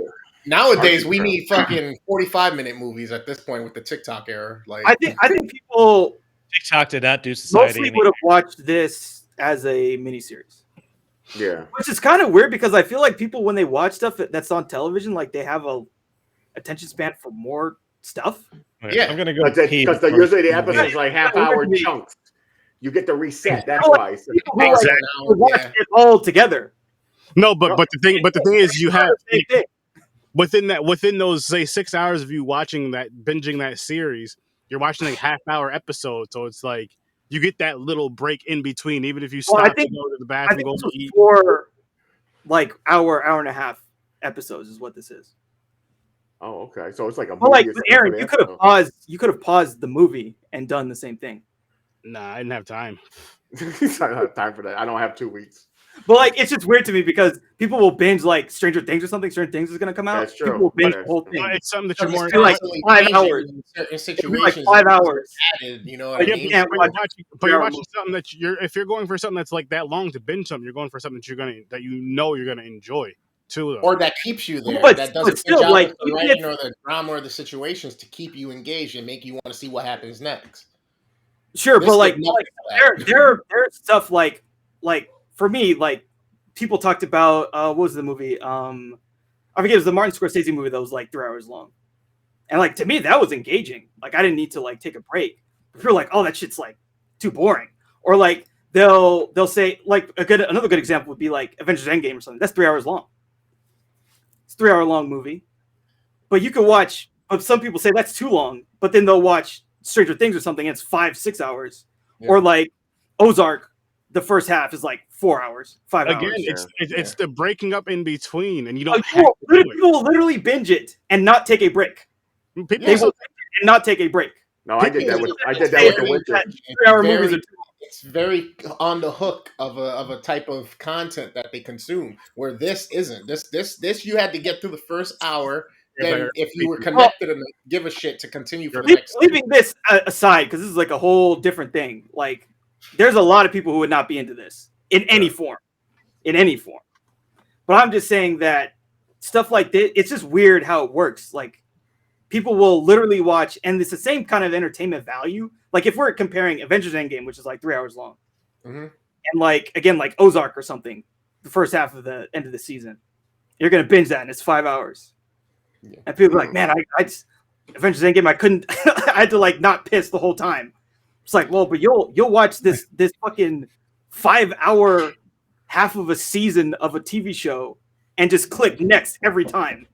nowadays we need fucking 45-minute movies at this point with the TikTok era. Like, I think people TikTok did not do society. Mostly would have watched this as a miniseries. Yeah, which is kind of weird because I feel like people when they watch stuff that's on television, like they have a attention span for more stuff. Yeah, I'm gonna go because usually the episodes like half-hour chunks. You get to reset. That's why. Watch it all together. No, but the thing is, you have within those say 6 hours of you binging that series, you're watching like half-hour episodes, so it's like you get that little break in between, even if you stop to go to the bathroom, go to eat. 4 like hour and a half episodes is what this is. Oh, okay. So it's like a. Well, like Aaron, you could have paused. You could have paused the movie and done the same thing. Nah, I didn't have time. I don't have time for that. I don't have 2 weeks. But like, it's just weird to me because people will binge like Stranger Things or something. Stranger Things is gonna come out. That's true. People will binge That's the whole true. thing. It's something that you're more It's like 5 hours. In certain It'll situations, be like 5 hours. added, you know what Like, I you mean? can't watch but you're 3-hour watching something that if you're going for something that's like that long to binge something, you're going for something that you're gonna enjoy too. Though. Or that keeps you there. But That does a good still, job like, with the even writing or the drama or the situations to keep you engaged and make you want to see what happens next. Sure, This but like, did nothing for that. there's stuff like for me, like people talked about what was the movie? I forget, it was the Martin Scorsese movie that was like 3 hours long. And like to me, that was engaging. Like I didn't need to like take a break. People are like, oh, that shit's like too boring. Or like they'll say like another good example would be like Avengers Endgame or something. That's 3 hours long. It's a 3 hour long movie. But you can watch, some people say that's too long, but then they'll watch Stranger Things or something, and it's 5-6 hours. Yeah. Or like Ozark, the first half is like 4 hours, 5 hours. Again, it's the breaking up in between, and you Like, don't. people will literally binge it and not take a break. They will binge it and not take a break. No, I did that with The Witcher. 3 hour movies are it's very on the hook of a type of content that they consume, where this isn't. This you had to get through the first hour. Then, if you were connected and give a shit to continue for the next. Leaving this aside, because this is like a whole different thing. Like, there's a lot of people who would not be into this in any form, But I'm just saying that stuff like this, it's just weird how it works. Like, people will literally watch, and it's the same kind of entertainment value. Like, if we're comparing Avengers Endgame, which is like 3 hours long, and like again, like Ozark or something, the first half of the end of the season, you're gonna binge that, and it's 5 hours. Yeah. And people are like, man, I just Avengers Endgame, I couldn't, I had to like not piss the whole time. It's like, well, but you'll watch this fucking 5 hour half of a season of a TV show and just click next every time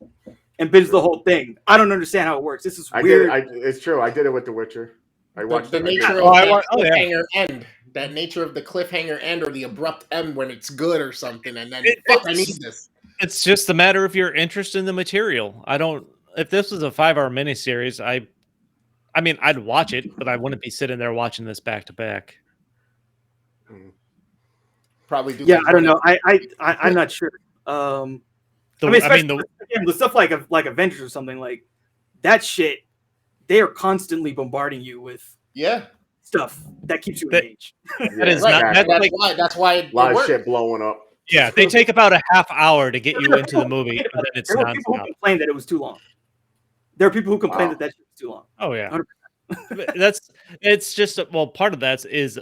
and binge the whole thing. I don't understand how it works. This is weird. It's true. I did it with The Witcher. I watched the nature of the cliffhanger end. That nature of the cliffhanger end or the abrupt end when it's good or something, and then I need this. It's just a matter of your interest in the material. If this was a 5 hour miniseries, I mean, I'd watch it, but I wouldn't be sitting there watching this back to back. Probably do. Yeah, I don't know. I'm not sure. The stuff like Avengers or something like that shit. They are constantly bombarding you with stuff that keeps you engaged. That's why a lot of shit blowing up. Yeah, they take about a half hour to get you into the movie, and then it's nonstop. There were people who complained that it was too long. There are people who complained that shit was too long. Oh yeah, it's just part of that is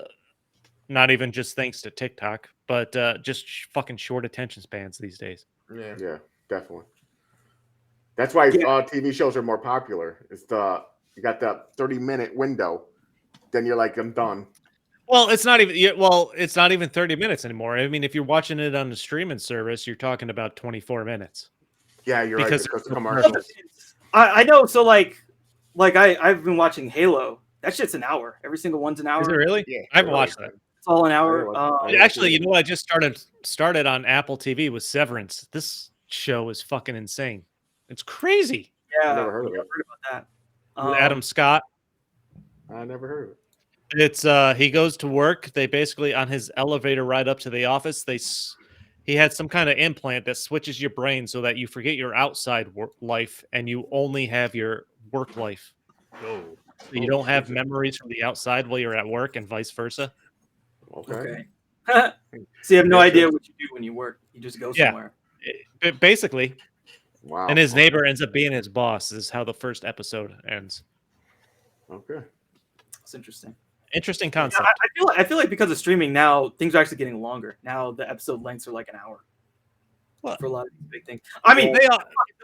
not even just thanks to TikTok, but just fucking short attention spans these days. Yeah, definitely. That's why TV shows are more popular. It's you got that 30-minute window, then you're like, I'm done. Well, it's not even 30 minutes anymore. I mean, if you're watching it on the streaming service, you're talking about 24 minutes. Yeah, you're right, because of commercials. I know. So like I've been watching Halo. That shit's an hour. Every single one's an hour. Is it really? Yeah, I haven't watched that. It's all an hour. Actually, you know what? I just started on Apple TV with Severance. This show is fucking insane. It's crazy. Yeah, I've never heard of it. I've heard about that. With Adam Scott. I never heard of it. It's he goes to work. They basically on his elevator ride up to the office. He had some kind of implant that switches your brain so that you forget your outside work life and you only have your work life. So you don't have memories from the outside while you're at work and vice versa. Okay. So you have no idea what you do when you work. You just go somewhere. Basically. Wow. And his neighbor ends up being his boss. This is how the first episode ends. Okay. That's interesting. Interesting concept. Yeah, I feel like because of streaming now, things are actually getting longer. Now the episode lengths are like an hour. For a lot of these big things. I mean,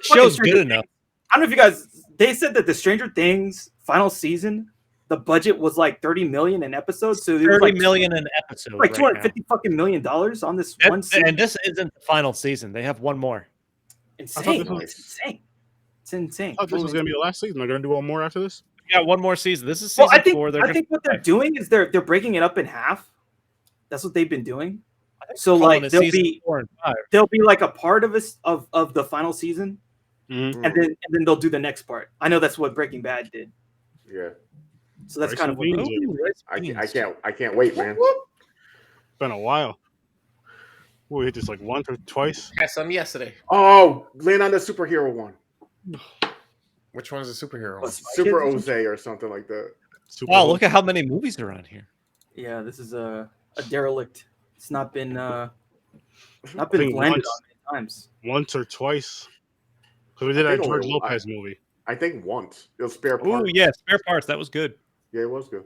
show's good enough. I don't know if you guys. They said that the Stranger Things final season, the budget was like $30 million an episode. So $30 million an episode. Like $250 fucking million on this one season. And this isn't the final season. They have one more. Insane. It's insane. Oh, this was going to be the last season. They're going to do one more after this? Yeah, one more season. This is season 4. I think what they're doing is they're breaking it up in half. That's what they've been doing. So like there'll be like a part of the final season, and then they'll do the next part. I know that's what Breaking Bad did. Yeah. So that's kind of what I can't wait, man. It's been a while. We hit this like once or twice. Had some yesterday. Oh, land on the superhero one. Which one's a superhero? What, Spy Super Kids? Jose or something like that. Super Wow, Bowl. look at how many movies are on here. Yeah, this is a derelict. It's not been I landed think on many times. once or twice. Because we did I that think George only- Lopez movie. I think once. It was Spare Oh Parts. yeah, Spare Parts. That was good. Yeah, it was good.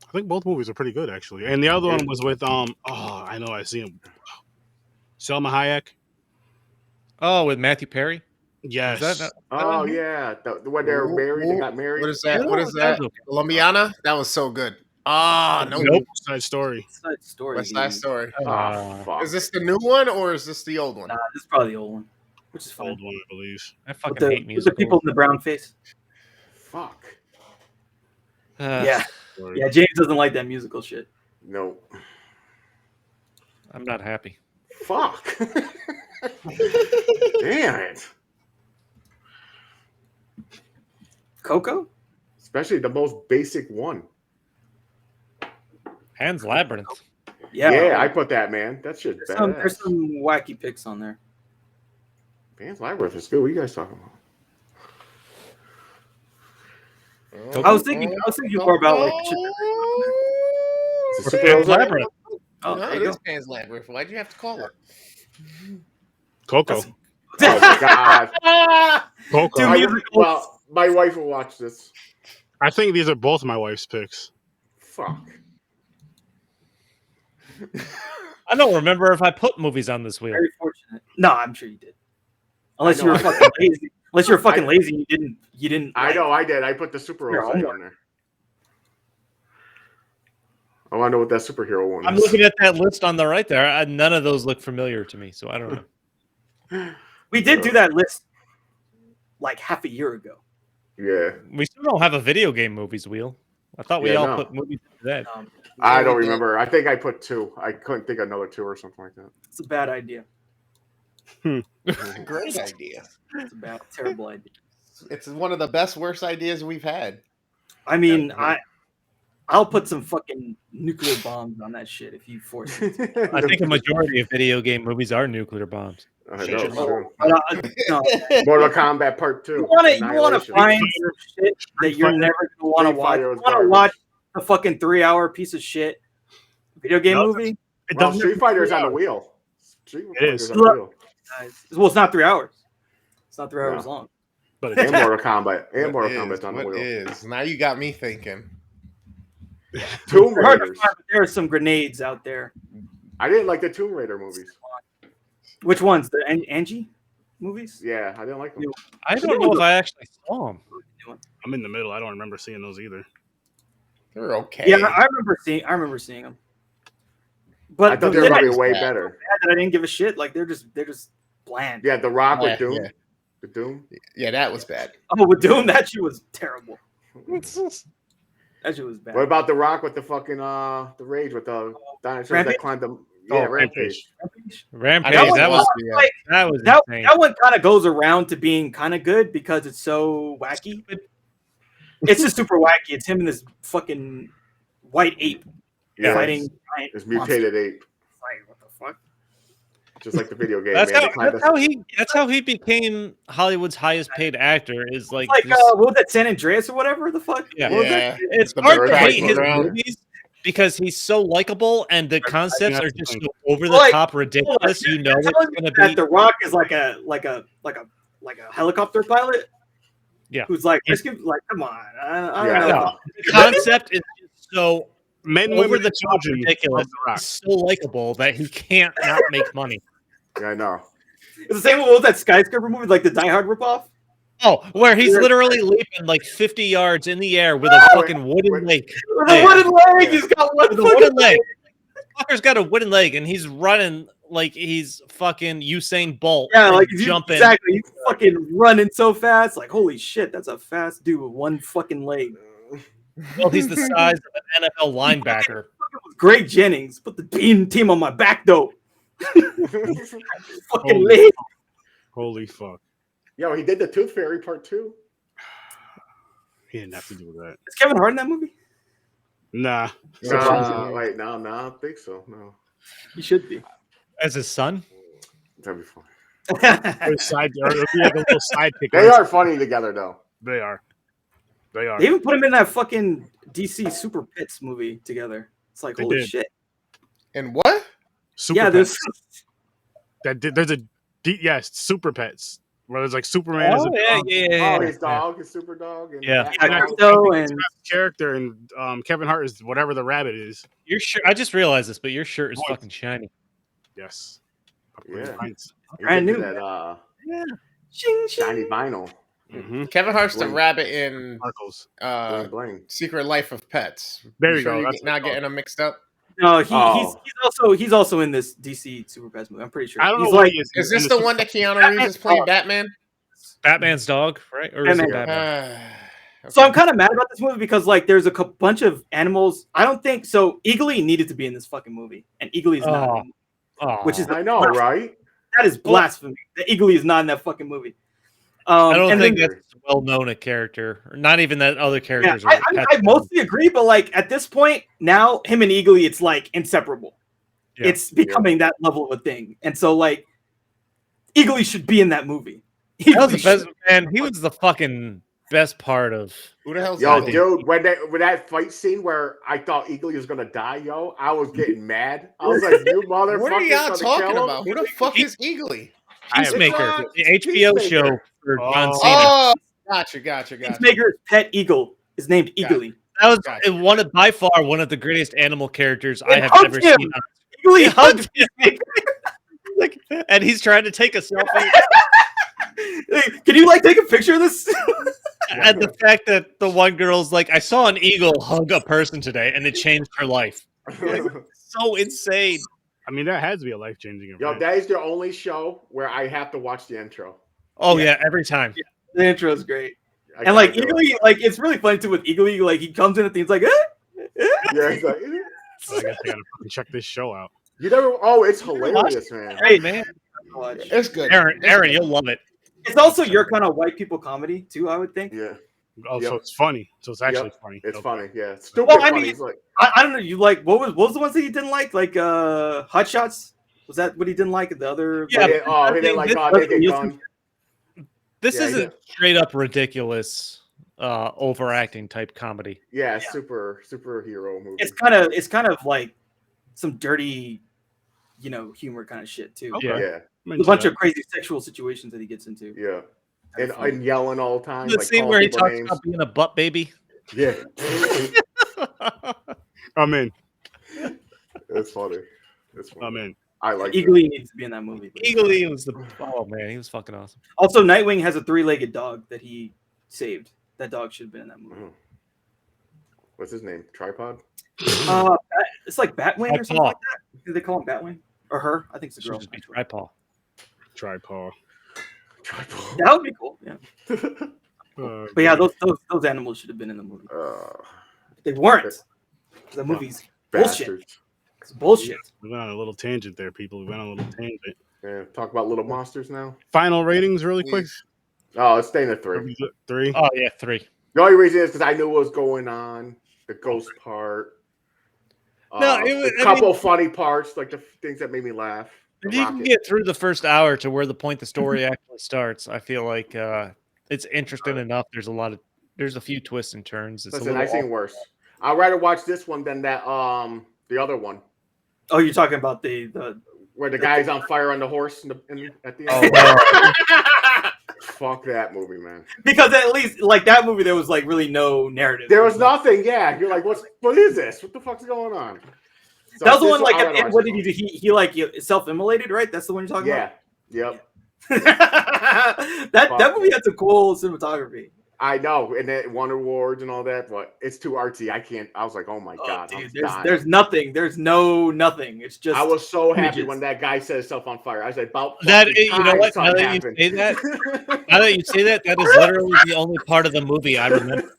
I think both movies are pretty good actually. And the other one was with I know I see him. Selma Hayek. Oh, with Matthew Perry. Yes. Is that Oh yeah, when they were married, they got married. What is that? Yeah, What is that that? was okay. Colombiana? That was so good. Ah, no. Nope. Side Story. Side Story. West Side dude. Story. Oh fuck. Is this the new one or is this the old one? Nah, this is probably the old one, which is fine. Old one, I believe. I With fucking the, hate with the people musicals. in the brown face. Fuck. Yeah, Story. yeah. James doesn't like that musical shit. No. I'm not happy. Fuck. Damn it. Coco? Especially the most basic one. Pan's Labyrinth. Yeah. Yeah, I put that, man. That shit's there's badass. some wacky picks on there. Pan's Labyrinth is good. What are you guys talking about? I was thinking more about like shit. It's a Or superhero Pan's movie? Labyrinth. Oh, No, there it you is go. Pan's Labyrinth. Why'd you have to call it? Coco. Oh my god. Coco. Dude, I, musicals. Well, my wife will watch this. I think these are both my wife's picks. Fuck. I don't remember if I put movies on this wheel. Very fortunate. No, I'm sure you did. Unless I you know were I fucking lazy. Unless you were fucking lazy, and you didn't. I like- know I did. I put the Super Your Jose homework. on there. I want to know what that superhero one I'm is. looking at that list on the right there. None of those look familiar to me, so I don't know. We did do that list like half a year ago. Yeah. We still don't have a video game movies wheel. I thought we Yeah, all no. put movies into that. I Yeah, don't we did. remember. I think I put 2. I couldn't think of another 2 or something like that. It's a bad idea. Great idea. It's a bad, terrible idea. It's one of the best, worst ideas we've had. I mean, Yeah. I'll put some fucking nuclear bombs on that shit if you force me to. I think a majority of video game movies are nucure bombs. I know, Shit. it's true. But, no, Mortal Kombat Part 2. you want to Annihilation. find some shit that you're Fighter. never gonna want to Street watch. Fighter You was want to garbage. watch a fucking 3-hour piece of shit video game No, movie? It Well, doesn't Street have Fighter's to on be the wheel. Street It Fighter's is. on the wheel. Well, it's not 3 hours. It's not 3 hours No. long. but And it's Mortal Kombat. And What Mortal is? Kombat's on the What wheel. is? Now you got me thinking. Tomb They're hard to Raiders. find, but there are some grenades out there. I didn't like the Tomb Raider movies. Which ones? The Angie movies? Yeah, I didn't like them. I don't know if I actually saw them. I'm in the middle. I don't remember seeing those either. They're okay. Yeah, I remember seeing them. But I thought they the were thing going to is be way bad. better. bad that I didn't give a shit. Like they're just bland. Yeah, The Rock with Yeah, Doom. yeah. The Doom. Yeah, that was bad. Oh, with Doom, that shit was terrible. That shit was bad. What about The Rock with the fucking the Rage with the dinosaurs Rampage? that climbed them? Oh, Yeah, Rampage. Rampage. That That was- was yeah. like, that was that, insane. that one kind of goes around to being kind of good because it's so wacky. It's just super wacky. It's him and this fucking white ape Yeah, fighting giant This monsters. mutated ape, Like, what the fuck? just like the video game. That's man. how, They climbed that's the- how he that's how he became Hollywood's highest paid actor. Is like, Like this- what was that, San Andreas or whatever the fuck? Yeah. What was Yeah. that? it's the hard to bird hate fight his around. movies because he's so likable and the concepts are just so over the Like, top ridiculous. You know it's Telling gonna me that be. The Rock is like a helicopter pilot. Yeah. Who's like, like, come on. I Yeah, don't know. no. The concept is just so Men, over women, the and top children. ridiculous. love The Rock. He's so likable that he can't not make money. Yeah, I know. It's the same with that skyscraper movie, like the Die Hard ripoff. Oh, where he's Yeah. literally leaping like 50 yards in the air with a fucking wooden leg. With a Yeah. wooden leg, he's got one With a fucking wooden leg. Fucker's got a wooden leg and he's running like he's fucking Usain Bolt. Yeah, and like he's jumping. exactly. He's fucking running so fast. Like, holy shit, that's a fast dude with one fucking leg. Well, he's the size of an NFL linebacker. Great Jennings, put the team on my back though. Fucking Holy leg. Holy fuck. Yo, he did the Tooth Fairy Part 2. He didn't have to do that. Is Kevin Hart in that movie? Nah. No, wait, no, I don't think so. No. He should be. As his son? That'd be fun. It'll be like a little sidekick. They are funny together, though. They are. They are. They even put him in that fucking DC Super Pets movie together. It's like, They holy did. shit. And what? Super Yeah, Pets. there's There's a yes, Super Pets. Where there's like Superman is a dog. Oh, his dog, his super dog. And Yeah. And I Crypto think it's and his character, and Kevin Hart is whatever the rabbit is. Your shirt. I just realized this, but your shirt is What? fucking shiny. Yes. Yeah. Pints. Brand new. That Yeah. shing, shiny shing. vinyl. Mm-hmm. Kevin Hart's the Bling. rabbit in Sparkles. Bling, bling. Secret Life of Pets. There you sure go. You're That's not what it's getting them mixed up. No, Oh. he's also in this DC Super Pets movie. I'm pretty sure. I don't know He's what like he is. Is in this the one that Keanu Reeves is playing Batman? Batman's dog, right? Or is it Batman. Batman? So I'm kind of mad about this movie because like there's a bunch of animals. I don't think so. Eagly needed to be in this fucking movie, and Eagly is not. in it, Oh, which is I know, right? that is blasphemy. The Eagly is not in that fucking movie. I don't and think then- that's well known a character, or not even that other Yeah, characters. I mostly agree, but like at this point now, him and Eagly, it's like inseparable. Yeah. It's becoming that level of a thing, and so like Eagly should be in that movie. That was the Eagly best should- man. He was the fucking best part of. Who the hell's Yo, that? dude, when that fight scene where I thought Eagly was gonna die, yo, I was getting mad. I was like, "You motherfucker!" What are y'all talking about? Who the fuck is Eagly? Peacemaker, It's the HBO Peacemaker. show for John Oh. Cena. Oh, gotcha. Peacemaker's pet eagle is named Eagly. That was Gotcha. by far one of the greatest animal characters I It have hugged ever him. seen. Eagly It hugged hugged Peacemaker. Like, and he's trying to take a selfie. Hey, can you like take a picture of this? And the fact that the one girl's like, I saw an eagle hug a person today, and it changed her life. So insane. I mean, that has to be a life changing event. Yo, that is the only show where I have to watch the intro. Oh yeah, every time. The intro is great, I and like gotta do it. Eagly, like it's really funny too with Eagly. Like he comes in and he's like, Yeah, he's like, I guess I gotta fucking check this show out. you never. Oh, it's hilarious, man. Hey, Man, It's good. Aaron, you'll love it. It's also your kind of white people comedy too, I would think. Yeah, Oh, Yep. so it's funny. So it's actually Yep. funny. it's Okay. funny. Yeah, it's stupid Well, I funny. mean- It's like, I don't know. You like what was the ones that you didn't like? Like Hot Shots? Was that what he didn't like? The other Yeah, he didn't like this- God, Naked Gun. This Yeah, isn't straight up ridiculous, overacting type comedy. Yeah, superhero movie. it's kind of like some dirty, humor kind of shit too. Okay. yeah, I'm A into bunch that. of crazy sexual situations that he gets into. yeah, Kinda and, funny. and yelling all the time. The like scene calling where he people talks names. about being a butt baby. Yeah, I'm in. it's funny. It's funny. I'm in. I like it. Eagly needs to be in that movie. Eagly was the man, he was fucking awesome. Also, Nightwing has a 3-legged dog that he saved. That dog should have been in that movie. Oh. What's his name? Tripod. It's like Batwing or something Batpaw. like that. Do they call him Batwing or her? I think it's a Should girl. just be actually. tripod. Tripod. Tripod. That would be cool. Yeah, but yeah, those animals should have been in the movie. They weren't. The movie's bullshit. Bastards. It's bullshit. We went on a little tangent there, people. We went on a little tangent. Yeah, talk about little monsters now. Final ratings, really quick. Oh, it's staying at 3. 3. Oh yeah, 3. The only reason is because I knew what was going on. The ghost part. No, it was- a couple funny parts, like the things that made me laugh. If The you can rocket. get through the first hour to where the story actually starts, I feel like it's interesting enough. There's a few twists and turns. It's Listen, I've seen worse. I'd rather watch this one than that. The other one Oh, you're talking about the where the guy's on fire on the horse at the Oh, end. wow. Fuck that movie, man. because at least like that movie there was like really no narrative. There was nothing. Yeah, you're like, what is this? What the fuck's going on? So That was the this one like I'd at rather the end, watch what this did he do? He like self-immolated, right? That's the one you're talking Yeah. Yep. about. that movie had some cool cinematography. I know, and it won awards and all that, but it's too artsy. I can't. I was like, oh my Oh, god, dude, I'm dying. there's nothing. There's nothing. It's just I was so happy images. when that guy set himself on fire. I was like, about That fucking you know time what? something Now that you happened. say that, now that you say that, that is literally the only part of the movie I remember.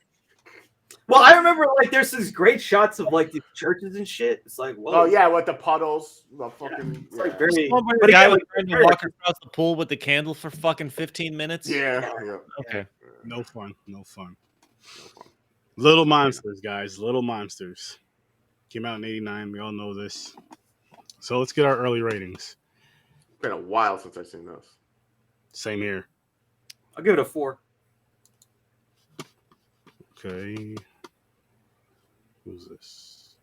Well, I remember like there's these great shots of like the churches and shit. It's like, whoa. Oh yeah, with the puddles, the fucking It's like yeah. very. One where But the guy again, was like, trying to very- walk across the pool with the candle for fucking 15 minutes. Yeah. Okay. No fun. No fun. Little Monsters, guys. Little Monsters. Came out in '89. We all know this. So let's get our early ratings. been a while since I've seen this. Same here. I'll give it a 4. Okay. Who's this?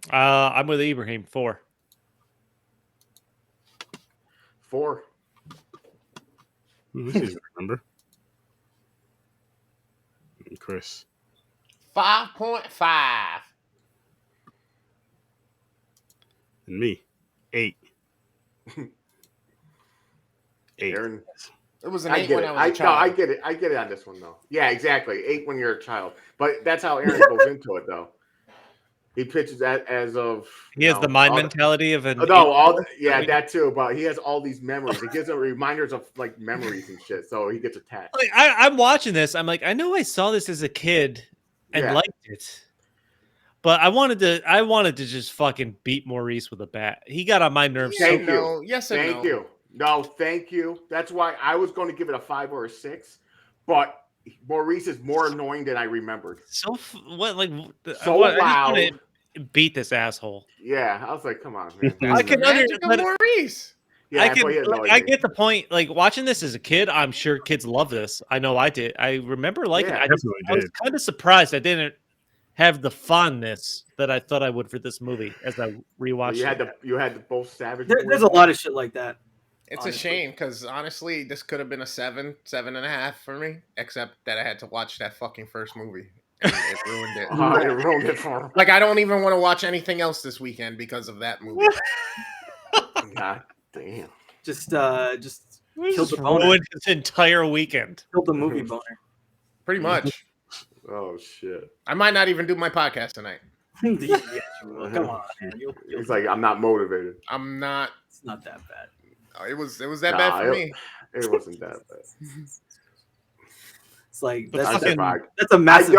I'm with Ibrahim. 4. 4. This is remember. Chris. 5.5. And me. 8. 8. Aaron, It was an I 8 get when it. I was a No, child. I get it. I get it on this one though. Yeah, exactly. 8 when you're a child, but that's how Aaron goes into it though. He pitches that as of He has the mind mentality of an. that too. But he has all these memories. It gives him reminders of like memories and shit. So he gets attached. Like, I'm watching this. I'm like, I know I saw this as a kid and liked it, but I wanted to just fucking beat Maurice with a bat. He got on my nerves. Thank no. you. Yes and Thank no. you. No, thank you. That's why I was going to give it a 5 or a 6, but Maurice is more annoying than I remembered. So what? Like So what, loud. I just wanna beat this asshole. Yeah, I was like, come on, man. I can Magic of understand. Maurice. Yeah, I but he annoyed I me. get the point. Like watching this as a kid, I'm sure kids love this. I know I did. I remember liking Yeah, it. definitely I was did. kind of surprised I didn't have the fondness that I thought I would for this movie as I rewatched You had the both Savage. There's a lot of shit like that. It's Honestly. a shame because honestly, this could have been a 7, 7.5 for me, except that I had to watch that fucking first movie. And it ruined it. It ruined it for him. Like, I don't even want to watch anything else this weekend because of that movie. God damn. Just It killed the just boner. ruined his entire weekend. Killed the movie boner. Pretty much. Oh shit. I might not even do my podcast tonight. Yes, you will. Come on, man. It's like I'm not motivated. I'm not. It's not that bad. It was that bad for me. It wasn't that bad. It's like But I that's, fucking- survived. that's a massive.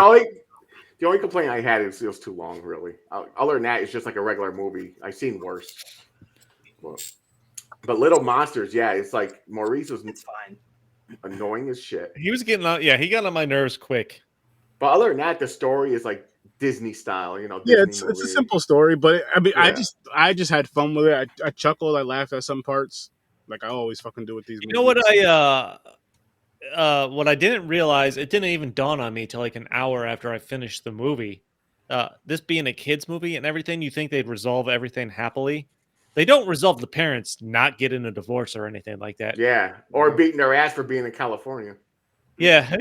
The only complaint I had is it was too long, really. Other than that, it's just like a regular movie. I've seen worse. But Little Monsters, yeah, it's like Maurice was It's fine. annoying as shit. He was getting on. Yeah, he got on my nerves quick. But other than that, the story is like Disney style, Yeah, Disney it's a movie. simple story, but I mean, Yeah. I just had fun with it. I chuckled, I laughed at some parts, like I always fucking do with these. You know what what I didn't realize, it didn't even dawn on me till like an hour after I finished the movie. This being a kids movie and everything, you think they'd resolve everything happily. They don't resolve the parents not getting a divorce or anything like that. Yeah, or beating their ass for being in California. Yeah.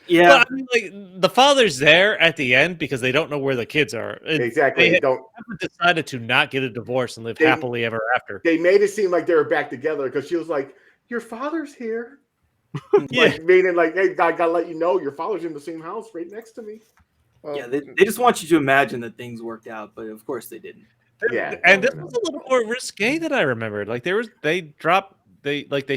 Yeah, Well, I mean, like the father's there at the end because they don't know where the kids are. Exactly. They Don't haven't decided to not get a divorce and live They- happily ever after. they made it seem like they were back together because she was like, "Your father's here." Yeah. Like, meaning like, "Hey, I gotta let you know your father's in the same house right next to me." Well, yeah. They just want you to imagine that things worked out, but of course they didn't. yeah. And this was a little more risque than I remembered. Like they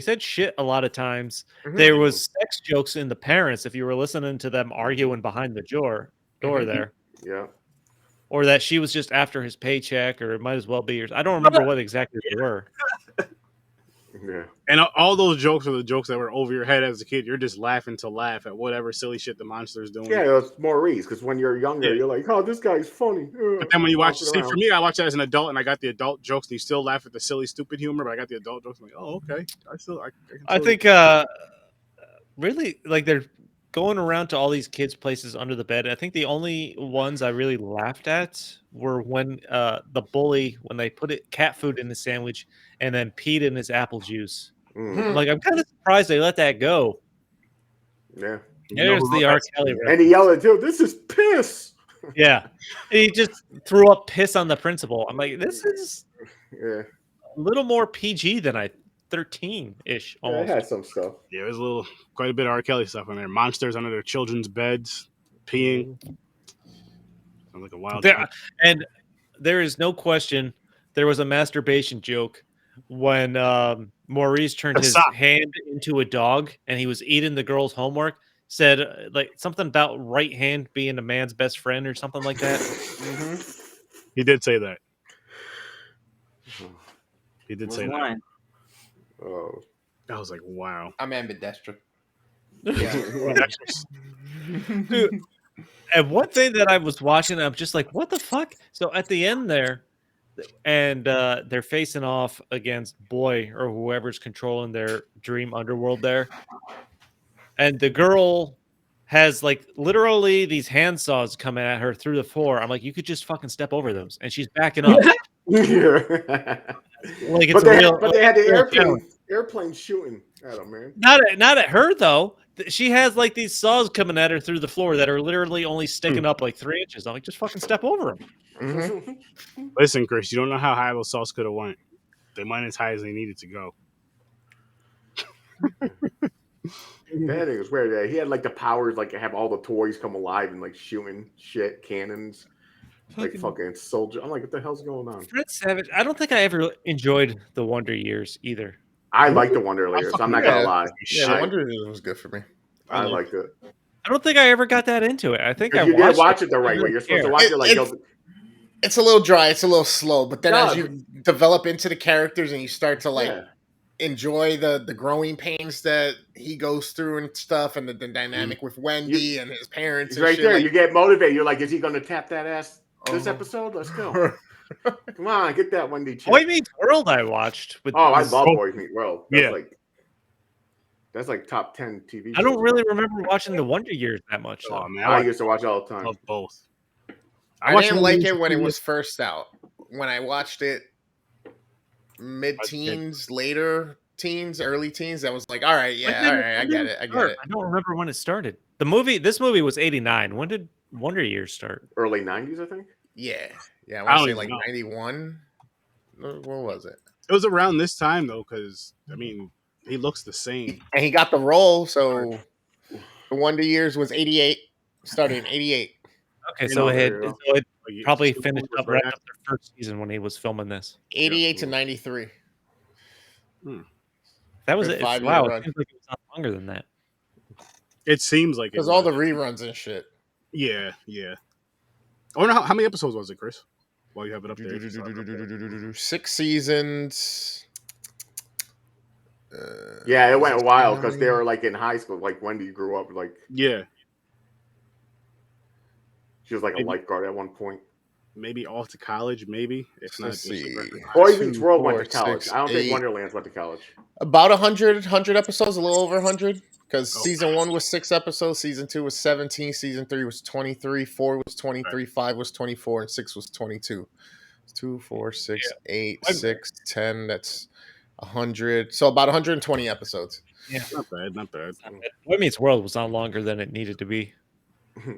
said shit a lot of times. There was sex jokes in the parents if you were listening to them arguing behind the door there. Yeah. Or that she was just after his paycheck, or it might as well be yours. I don't remember what exactly they were. Yeah. And all those jokes are the jokes that were over your head as a kid. You're just laughing to laugh at whatever silly shit the monster's doing. Yeah, it's Maurice because when you're younger, Yeah. you're like, "Oh, this guy's funny." But then when you watch, see, for me, I watch that as an adult, and I got the adult jokes, and you still laugh at the silly, stupid humor, but I got the adult jokes. I'm like, oh, okay. I think really like they're going around to all these kids' places under the bed. I think the only ones I really laughed at were when the bully, when they put cat food in the sandwich and then peed in his apple juice. Mm, Like, I'm kind of surprised they let that go. yeah. There's the R. Kelly reference. And he yelled at too. "This is piss." Yeah. He just threw up piss on the principal. I'm like, this is Yeah. a little more PG than 13-ish Yeah, it almost. had some stuff. Yeah, there's quite a bit of R. Kelly stuff in there. Monsters under their children's beds, peeing. Sounds like a wild. And there is no question there was a masturbation joke when Maurice turned his hand into a dog and he was eating the girl's homework. Said like something about right hand being a man's best friend or something like that. He did say that. He did say that. Mine. Oh. I was like, wow. I'm ambidextrous. Dude, and one thing that I was watching, I'm just like, what the fuck? So at the end there, and they're facing off against Boy or whoever's controlling their dream underworld there. And the girl has like literally these handsaws coming at her through the floor. I'm like, you could just fucking step over those, and she's backing up. Like it's but they had the challenge. airplane shooting at them, man. Not at her though. She has like these saws coming at her through the floor that are literally only sticking up like 3 inches. I'm like, just fucking step over them. Mm-hmm. Listen, Chris, you don't know how high those saws could have went. They went as high as they needed to go. That thing was weird. Yeah, he had like the powers, like have all the toys come alive and like shooting shit, cannons, like fucking soldier. I'm like, what the hell's going on? Fred Savage. I don't think I ever enjoyed the Wonder Years either. I like the Wonder Years. I'm not gonna lie. Yeah, the Wonder Years was good for me. I liked it. I don't think I ever got that into it. I think I you didn't watch it the right way. You're supposed to watch it like it's a little dry, it's a little slow, but then as you develop into the characters and you start to like enjoy the growing pains that he goes through and stuff, and the dynamic with Wendy and his parents. He's right there. Like, you get motivated. You're like, is he going to tap that ass this episode? Let's go. Come on, get that Wendy chick. Boy Meets World I watched. I love Boy Meets World. That's like top 10 TV shows. I don't really remember watching the Wonder Years that much. Though. Oh, man, I used to watch all the time. Love both. I didn't like it when it was first out. When I watched it mid-teens, later teens, early teens, I was like, all right, I get it. I don't remember when it started. This movie was 89. When did Wonder Years start? Early 90s, I think. Yeah. I want to say like 91. What was it? It was around this time though, because I mean, he looks the same, and he got the role. So the Wonder Years was 88. Started in 88. Okay, so it probably finished up right after the first season when he was filming this. 88 to 93. That was it. Wow, it seems like it was not longer than that. It seems like it. Because all the reruns and shit. Yeah. I wonder how many episodes was it, Chris? While you have it up there. 6 seasons. It went a while because they were like in high school. Like Wendy grew up, like she was like a lifeguard at one point. Maybe off to college, maybe. If not, Boy Meets World went to college. I don't think Wonderlands went to college. About 100 episodes, a little over 100. Because season 1 was 6 episodes, season 2 was 17, season 3 was 23, 4 was 23, 5 was 24, and 6 was 22. 2, 4, 6, 8, 6, 10. That's 100. So about 120 episodes. Yeah, not bad. Boy Meets World was not longer than it needed to be.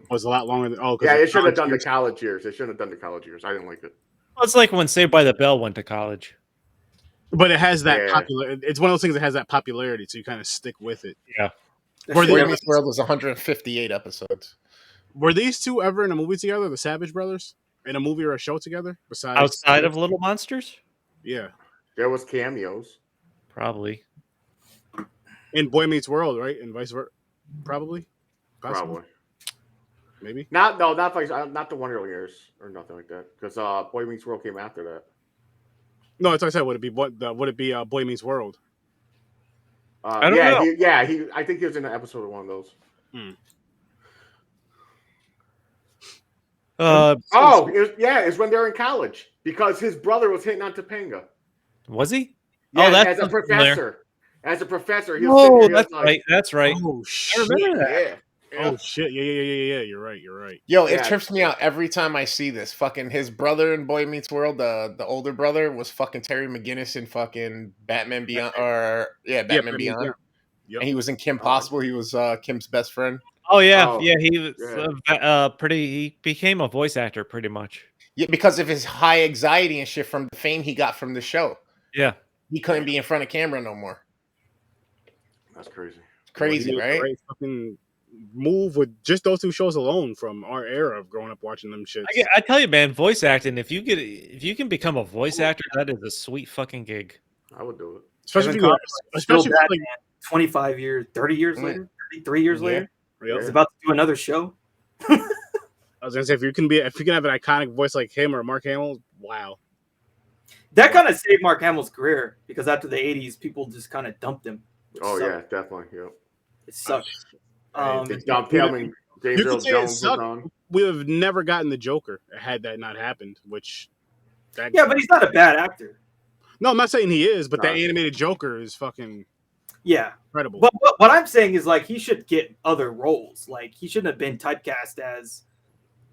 Was a lot longer than it should have done the college years. It shouldn't have done the college years. I didn't like it. Well, it's like when Saved by the Bell went to college. But it has that popular. It's one of those things that has that popularity, so you kind of stick with it. Yeah. Boy Meets World was 158 episodes. Were these two ever in a movie together, the Savage Brothers, in a movie or a show together? Besides outside of Little Monsters? Yeah, there was cameos. Probably. In Boy Meets World, right? And vice versa. Possibly. Maybe. Not the Wonder Years or nothing like that. Because Boy Meets World came after that. No, that's what I said. Would it be Boy Meets World? I don't know. I think he was in an episode of one of those. It's when they're in college because his brother was hitting on Topanga. Was he? Yeah, as a professor. As a professor, he was right. That's right. Oh shit! I remember that. Yeah. Oh shit! Yeah. You're right. Yo, it trips me out every time I see this. Fucking his brother in Boy Meets World, the older brother was fucking Terry McGinnis in fucking Batman Beyond, Batman Beyond. Yep. And he was in Kim Possible. He was Kim's best friend. Oh yeah, he was he became a voice actor pretty much. Yeah, because of his high anxiety and shit from the fame he got from the show. Yeah, he couldn't be in front of camera no more. That's crazy. It's crazy, right? Fucking move with just those two shows alone from our era of growing up watching them shits. I tell you, man, voice acting. If you can become a voice actor, that is a sweet fucking gig. I would do it. Especially like 25 years, 30 years later, 33 years later. He's about to do another show. I was gonna say if you can have an iconic voice like him or Mark Hamill, wow. That kind of saved Mark Hamill's career because after the 80s, people just kind of dumped him. Oh yeah, definitely. Yep. It sucked. They dumped him and James Earl Jones was on. We would have never gotten the Joker had that not happened, which Yeah, but he's not a bad actor. No, I'm not saying he is, but Nah. that animated Joker is fucking Yeah. incredible. But what I'm saying is, like, he should get other roles. Like, he shouldn't have been typecast as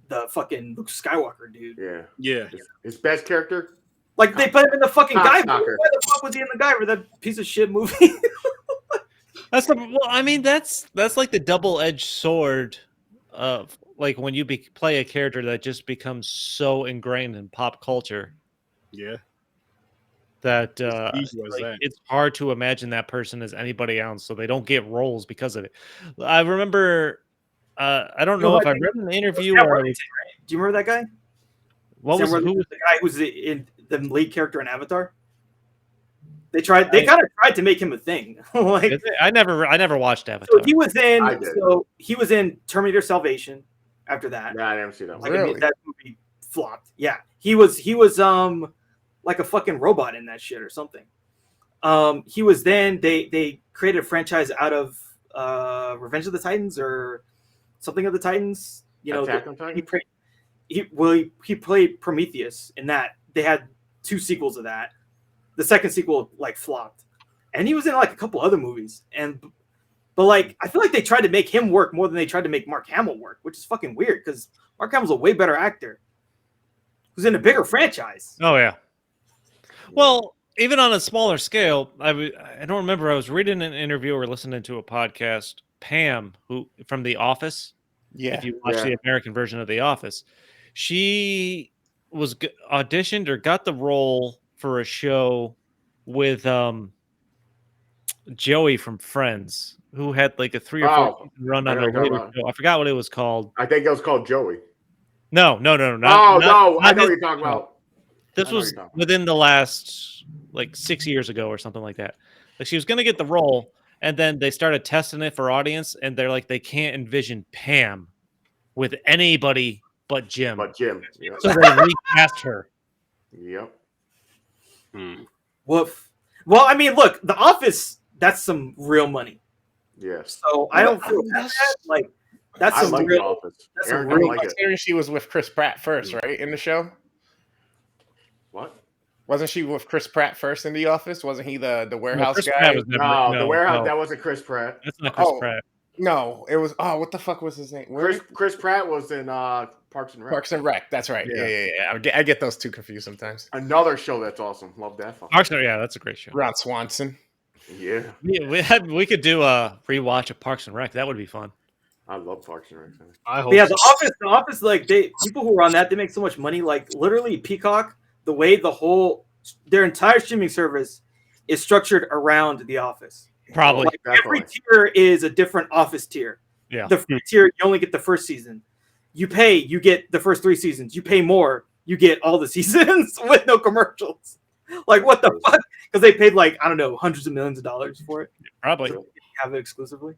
the fucking Luke Skywalker dude. Yeah. His best character. Like, they put him in the fucking Guyver. Cocksucker. Why the fuck was he in the Guyver? That piece of shit movie. That's the well. I mean, that's like the double-edged sword of like when you play a character that just becomes so ingrained in pop culture Yeah. that easy as that. it's hard to imagine that person as anybody else, so they don't get roles because of it. I remember, I don't know if I read an interview Sam or Worthington, right? Do you remember that guy? what was Sam who Worthington, was the guy who's in the lead character in Avatar? They kind of tried to make him a thing. Like, is it? I never watched Avatar. so he was in. I did. So he was in Terminator Salvation. After that, Yeah, I never seen that one. like, Really? that movie flopped. Yeah, he was like a fucking robot in that shit or something. He was then they created a franchise out of Revenge of the Titans or something of the Titans. You know, Attack on Titan? he played Prometheus in that. They had 2 sequels of that. The second sequel like flopped, and he was in like a couple other movies. But like I feel like they tried to make him work more than they tried to make Mark Hamill work, which is fucking weird because Mark Hamill's a way better actor who's in a bigger franchise. Oh yeah. Well, even on a smaller scale, I don't remember. I was reading an interview or listening to a podcast. Pam, who from The Office, Yeah. if you watch the American version of The Office, she was auditioned or got the role for a show with Joey from Friends, who had like a 3 or 4 season run on a later show. I forgot what it was called. I think it was called Joey. No. No, I know what you're talking about. This was within the last like 6 years ago or something like that. Like she was going to get the role, and then they started testing it for audience, and they're like they can't envision Pam with anybody but Jim. Yep. So they recast her. Yep. Woof. Well, I mean, look, The Office, that's some real money. Yes. So I don't feel that bad. Like that's I some like real. The Office. That's Aaron some don't real. like it. She was with Chris Pratt first, right? In the show? What? Wasn't she with Chris Pratt first in The Office? Wasn't he the warehouse Chris guy? Pratt was never, No, the warehouse. no. That wasn't Chris Pratt. That's not Chris Oh. Pratt. No, it was. Oh, what the fuck was his name? Chris Pratt was in Parks and Rec. Parks and Rec. That's right. Yeah. I get those two confused sometimes. Another show that's awesome. Love that. Parks and yeah, that's a great show. Ron Swanson. Yeah, We could do a rewatch of Parks and Rec. That would be fun. I love Parks and Rec. I hope. Yeah, The Office, like people who are on that, they make so much money. Like literally, Peacock, the way their entire streaming service is structured around The Office. Probably. Like every tier is a different Office tier. Yeah. The free tier, you only get the first season. You pay, you get the first 3 seasons. You pay more, you get all the seasons with no commercials. Like what the fuck? Because they paid like I don't know hundreds of millions of dollars for it. Probably. So have it exclusively.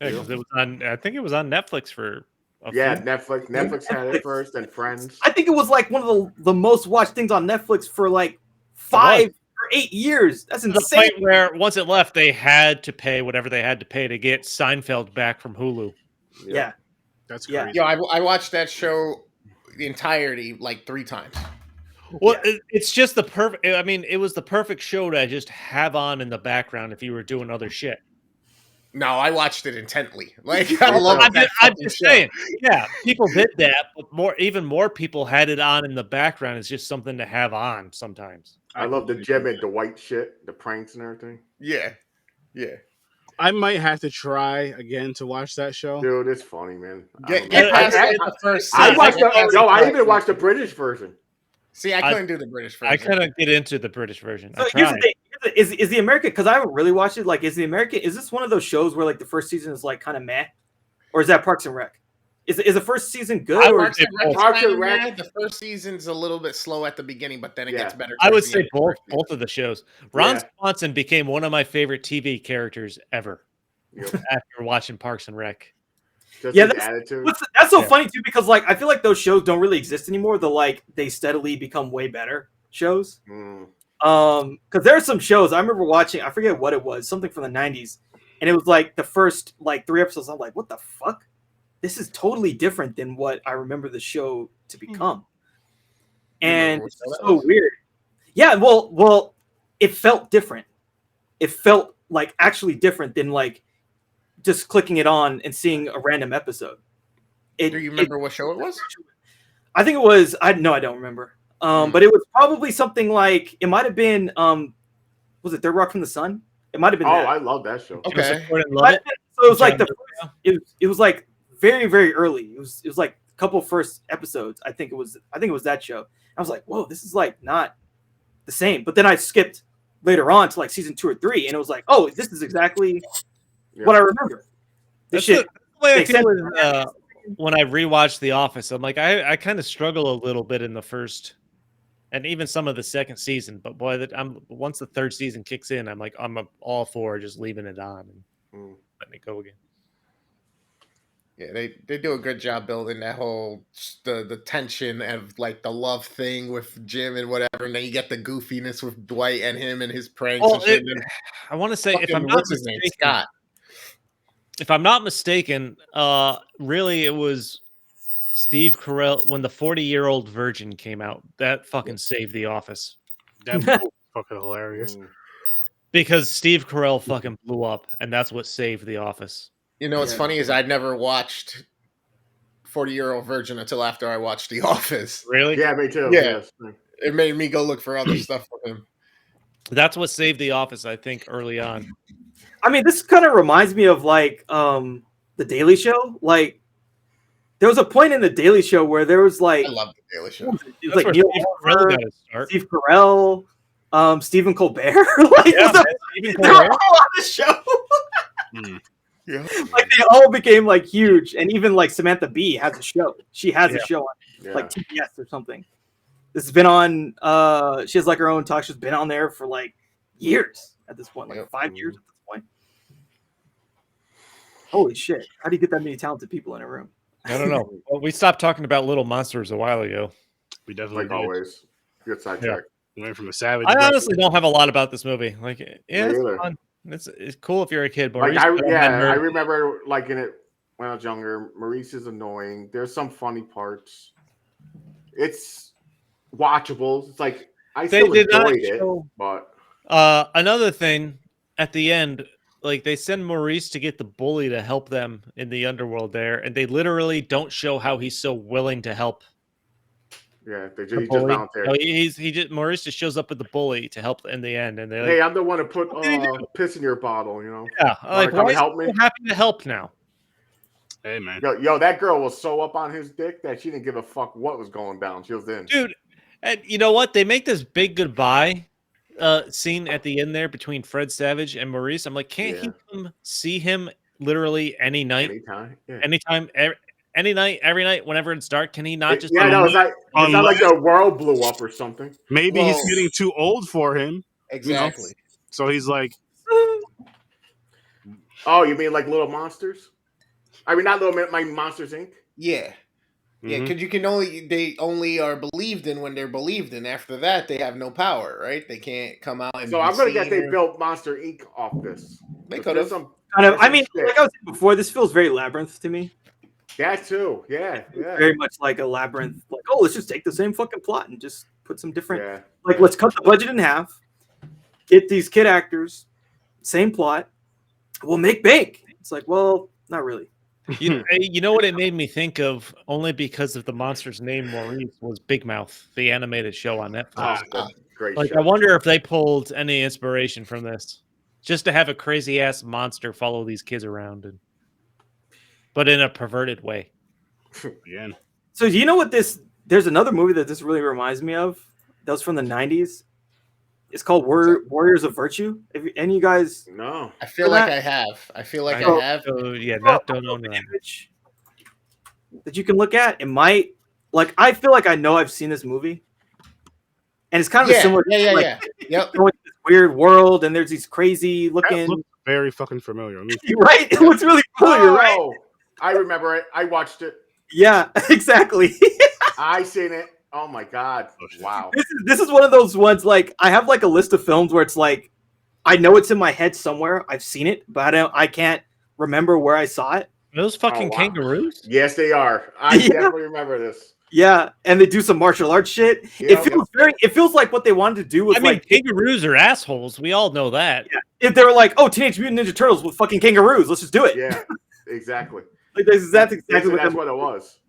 Yeah, 'cause it was on. I think it was on Netflix for. Netflix. Netflix had it first, and Friends. I think it was like one of the most watched things on Netflix for like 5 or 8 years. That's The insane. point where once it left, they had to pay whatever they had to pay to get Seinfeld back from Hulu. Yeah. That's Yeah. crazy. Yo, I watched that show the entirety like 3 times. Well, it's just the perfect. I mean, it was the perfect show to just have on in the background if you were doing other shit. No, I watched it intently. Like I love I'm that. just saying. Yeah, people did that, but even more people had it on in the background. It's just something to have on sometimes. I love the Jim and Dwight shit, the pranks and everything. Yeah. I might have to try again to watch that show. Dude, it's funny, man. Get past the first I season. watched Get past the I first even watched the British version. See, I couldn't do the British version. I couldn't get into the British version. So I here's the tried. thing: is the American? Because I haven't really watched it. Like, is this one of those shows where like the first season is like kind of meh, or is that Parks and Rec? Is the first season good? Or Parks and Rec, Parks and Rec. the first season's a little bit slow at the beginning, but then it gets better. I would towards the say end. both of the shows. Ron Swanson became one of my favorite TV characters ever after watching Parks and Rec. Just Yeah, his that's- attitude. That's so funny too, because like I feel like those shows don't really exist anymore. They steadily become way better shows. Because there are some shows I remember watching. I forget what it was, something from the '90s, and it was like the first like 3 episodes. I'm like, what the fuck? This is totally different than what I remember the show to become. and it's so weird. Yeah, well, it felt different. It felt like actually different than like just clicking it on and seeing a random episode. Do you remember what show it was? I think it was. I don't remember. But it was probably something like it might have been. Was it Third Rock from the Sun? It might have been. Oh, that. I love that show. Okay. So it was like it was like very, very early. It was like a couple first episodes. I think it was that show. I was like, whoa, this is like not the same. But then I skipped later on to like season 2 or 3, and it was like, oh, this is exactly what I remember. This shit. The way I feel is, when I rewatched The Office, I'm like, I kind of struggle a little bit in the first, and even some of the second season. But boy, once the third season kicks in, I'm like, I'm all for just leaving it on and letting it go again. Yeah, they do a good job building that whole the tension of like the love thing with Jim and whatever, and then you get the goofiness with Dwight and him and his pranks. Well, and shit. I want to say, if I'm not what's his name, Scott. If I'm not mistaken, really it was Steve Carell when the 40-Year-Old Virgin came out. That fucking saved The Office. That was fucking hilarious. Because Steve Carell fucking blew up, and that's what saved The Office. You know what's funny is I'd never watched 40-Year-Old Virgin until after I watched The Office. Really? Yeah, me too. Yeah. Yes. It made me go look for other stuff with him. That's what saved The Office, I think, early on. I mean, this kind of reminds me of like The Daily Show. Like, there was a point in The Daily Show where there was like, I love The Daily Show. It was like Neil Harper, Steve Carell, Stephen Colbert. Like, Stephen they were all on the show. Yeah. Like, they all became like huge, and even like Samantha Bee has a show. She has a show on like TBS or something. This has been on. She has like her own talk. She's been on there for like years at this point, like 5 years at this point. Holy shit! How do you get that many talented people in a room? I don't know. Well, we stopped talking about Little Monsters a while ago. We definitely like always. Good sidetrack. We went from a savage. I honestly don't have a lot about this movie. Like, yeah, it's either. fun. It's cool if you're a kid, but Like I remember liking it when I was younger. Maurice is annoying. There's some funny parts. It's watchable. It's like I still enjoyed it, but another thing at the end, like they send Maurice to get the bully to help them in the underworld there, and they literally don't show how he's so willing to help. Yeah, he just volunteered. No, Maurice just shows up with the bully to help in the end, and they're like, "Hey, I'm the one to put piss in your bottle," you know? Yeah, like why help me? So happy to help now. Hey man, yo, that girl was so up on his dick that she didn't give a fuck what was going down. She was in, dude. And you know what? They make this big goodbye scene at the end there between Fred Savage and Maurice. I'm like, can't he come see him literally any night, anytime, any night, every night, whenever it's dark? Can he not just? Yeah, no, it's not like the world blew up or something. Maybe he's getting too old for him. Exactly. You know? So he's like, oh, you mean like Little Monsters? I mean, not Monsters Inc. Yeah. Yeah, because they only are believed in when they're believed in. After that, they have no power, right? They can't come out. So I'm gonna guess they built Monster Inc. off this. They could have. Kind of. I mean, like I was saying before, this feels very Labyrinth to me. That too, yeah. Very much like a Labyrinth. Like, oh, let's just take the same fucking plot and just put some different. Like, let's cut the budget in half. Get these kid actors, same plot. We'll make bank. It's like, well, not really. You know what it made me think of, only because of the monster's name, Maurice, was Big Mouth, the animated show on Netflix. Great like, show. I wonder if they pulled any inspiration from this, just to have a crazy ass monster follow these kids around, but in a perverted way. Yeah. So do you know what this? There's another movie that this really reminds me of. That was from the 90s. It's called Warriors of Virtue. Have any of you guys? No. I feel like I have. I feel like I have. So, yeah, not don't know that. That you can look at. It might, like, I feel like I know I've seen this movie, and it's kind of a similar. Yep. Going to this weird world, and there's these crazy looking. Very fucking familiar. Right? It looks really familiar, right? I remember it. I watched it. Yeah, exactly. I seen it. Oh my god! Wow. This is one of those ones. Like, I have like a list of films where it's like, I know it's in my head somewhere. I've seen it, but I can't remember where I saw it. Those fucking kangaroos? Yes, they are. I definitely remember this. Yeah, and they do some martial arts shit. Yep. It feels like what they wanted to do was kangaroos are assholes. We all know that. Yeah. If they were like, oh, Teenage Mutant Ninja Turtles with fucking kangaroos, let's just do it. Yeah, exactly. Like that's exactly that's what it was.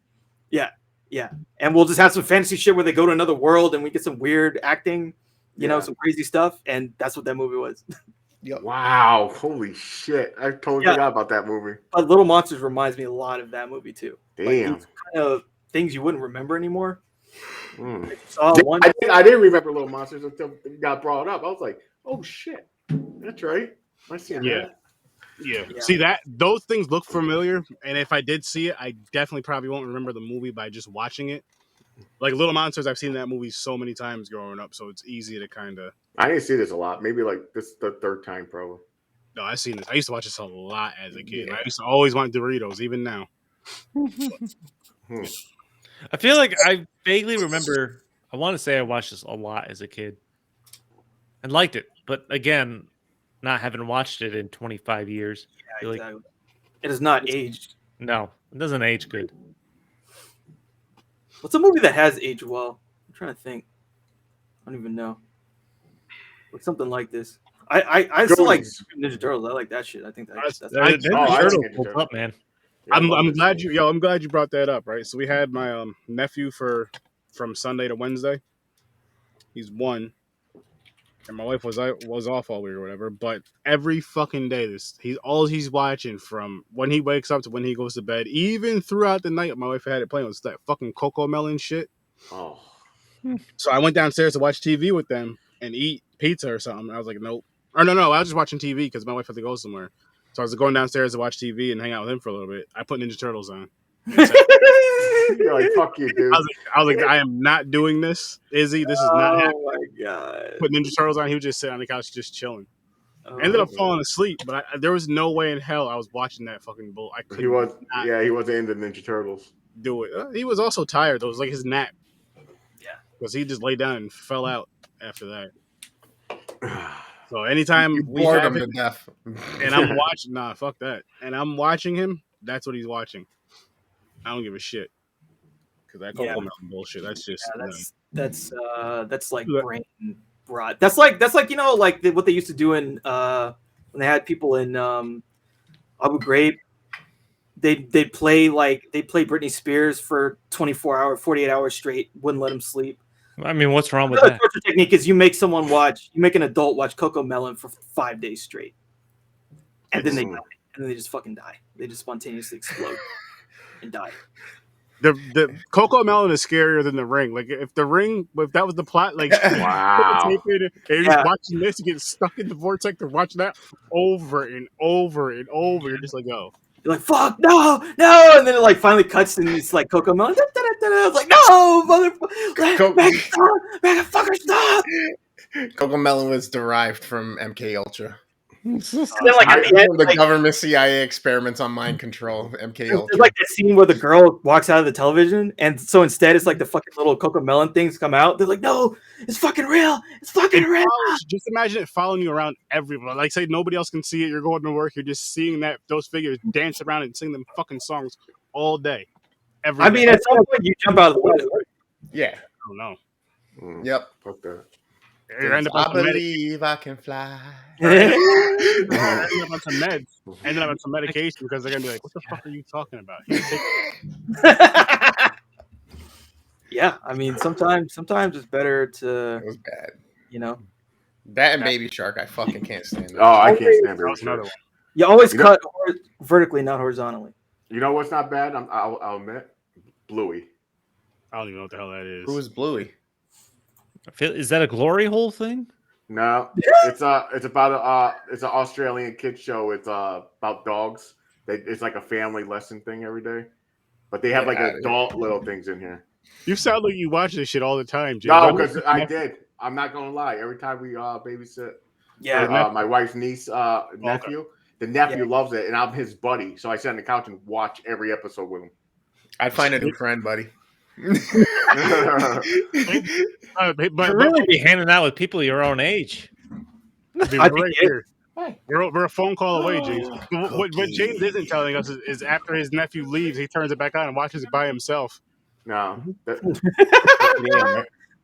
Yeah, yeah. And we'll just have some fantasy shit where they go to another world and we get some weird acting, you know, some crazy stuff, and that's what that movie was. Yep. Wow, holy shit! I totally forgot about that movie. But Little Monsters reminds me a lot of that movie too. Damn, like, kind of things you wouldn't remember anymore. I didn't remember Little Monsters until it got brought up. I was like, oh shit, that's right. I see that. Yeah. See that those things look familiar, and if I did see it, I definitely probably won't remember the movie by just watching it. Like Little Monsters, I've seen that movie so many times growing up, so it's easy to kind of. I didn't see this a lot. Maybe like this the third time, probably. No, I've seen this. I used to watch this a lot as a kid. I used to always want Doritos, even now. I feel like I vaguely remember. I want to say I watched this a lot as a kid and liked it, but again, not having watched it in 25 years, exactly. It has not aged. No, it doesn't age good. What's a movie that has aged well? I'm trying to think. I don't even know. Like something like this. I still like Ninja Turtles. I like that shit. I think that's Turtles up, man. I'm glad you brought that up. Right. So we had my nephew from Sunday to Wednesday. He's 1, and my wife was off all week or whatever. But every fucking day, he's watching from when he wakes up to when he goes to bed. Even throughout the night, my wife had it playing. It was that fucking Coco Melon shit. Oh. So I went downstairs to watch TV with them and eat pizza or something. I was like, nope. Or no, I was just watching TV because my wife had to go somewhere. So I was going downstairs to watch TV and hang out with him for a little bit. I put Ninja Turtles on. You're like, fuck you, dude. I was like, I am not doing this, Izzy. This is not happening. Oh my god! Put Ninja Turtles on. He was just sitting on the couch, just chilling. Ended up falling asleep, but there was no way in hell I was watching that fucking bull. I couldn't. He wasn't into Ninja Turtles. Do it. He was also tired. Though. It was like his nap. Yeah, because he just laid down and fell out after that. So anytime we bored him to death, and I'm watching, fuck that. And I'm watching him. That's what he's watching. I don't give a shit because that Coco Melon bullshit. That's just that's like brain rot. That's like like what they used to do in when they had people in Abu Ghraib. They'd play Britney Spears for 24 hours, 48 hours straight. Wouldn't let them sleep. I mean, what's wrong with that? The technique is you make an adult watch Coco Melon for 5 days straight, and then they just fucking die. They just spontaneously explode and die. The Coco Melon is scarier than The Ring. Like if that was the plot, like wow, and you're just watching this, you get stuck in the vortex. They're watching that over and over and over. You're just like, oh. You're like, fuck, no, and then it like finally cuts and it's like Coco Melon. I was like, no, motherfucker, stop. Coco Melon was derived from MK Ultra. The government CIA experiments on mind control. MK Ultra. There's like that scene where the girl walks out of the television, and so instead it's like the fucking little Coco Melon things come out. They're like, no, it's fucking real. It's fucking real. Just imagine it following you around everywhere. Like, say nobody else can see it. You're going to work. You're just seeing those figures dance around and sing them fucking songs all day. I mean, at some point you jump out of the window. Yeah. I don't know. Yep. Fuck that. I believe I can fly. Ended up on some meds. Ended up on some medication because they're gonna be like, "What the fuck are you talking about?" Yeah, I mean, sometimes it's better to. It was bad. You know. That and Baby Shark, I fucking can't stand that. Oh, I can't stand Baby Shark. You always cut vertically, not horizontally. You know what's not bad? I'll admit, Bluey. I don't even know what the hell that is. Who is Bluey? Is that a glory hole thing? No, it's about it's an Australian kid show. It's about dogs. It's like a family lesson thing every day, but they have like adult little things in here. You sound like you watch this shit all the time, Jay. No, because I did. I'm not gonna lie. Every time we babysit, my wife's niece nephew, the nephew loves it, and I'm his buddy, so I sit on the couch and watch every episode with him. I'd find a new friend, buddy. But really be hanging out with people your own age. We're a phone call away, James. What James isn't telling us is after his nephew leaves, he turns it back on and watches it by himself. No,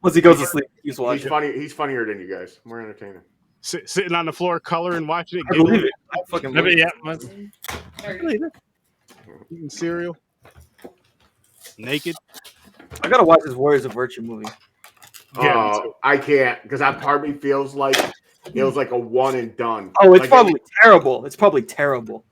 Once he goes to sleep, he's watching. he's funny. He's funnier than you guys. More entertaining. Sitting on the floor, coloring, watching it, I believe giggling, it. I fucking I believe mean, it. yeah, I believe it. eating cereal, naked. I gotta watch this Warriors of Virtue movie. Yeah, me too. I can't because that part of me feels like it was like a one and done. Oh, it's Like, probably terrible. It's probably terrible.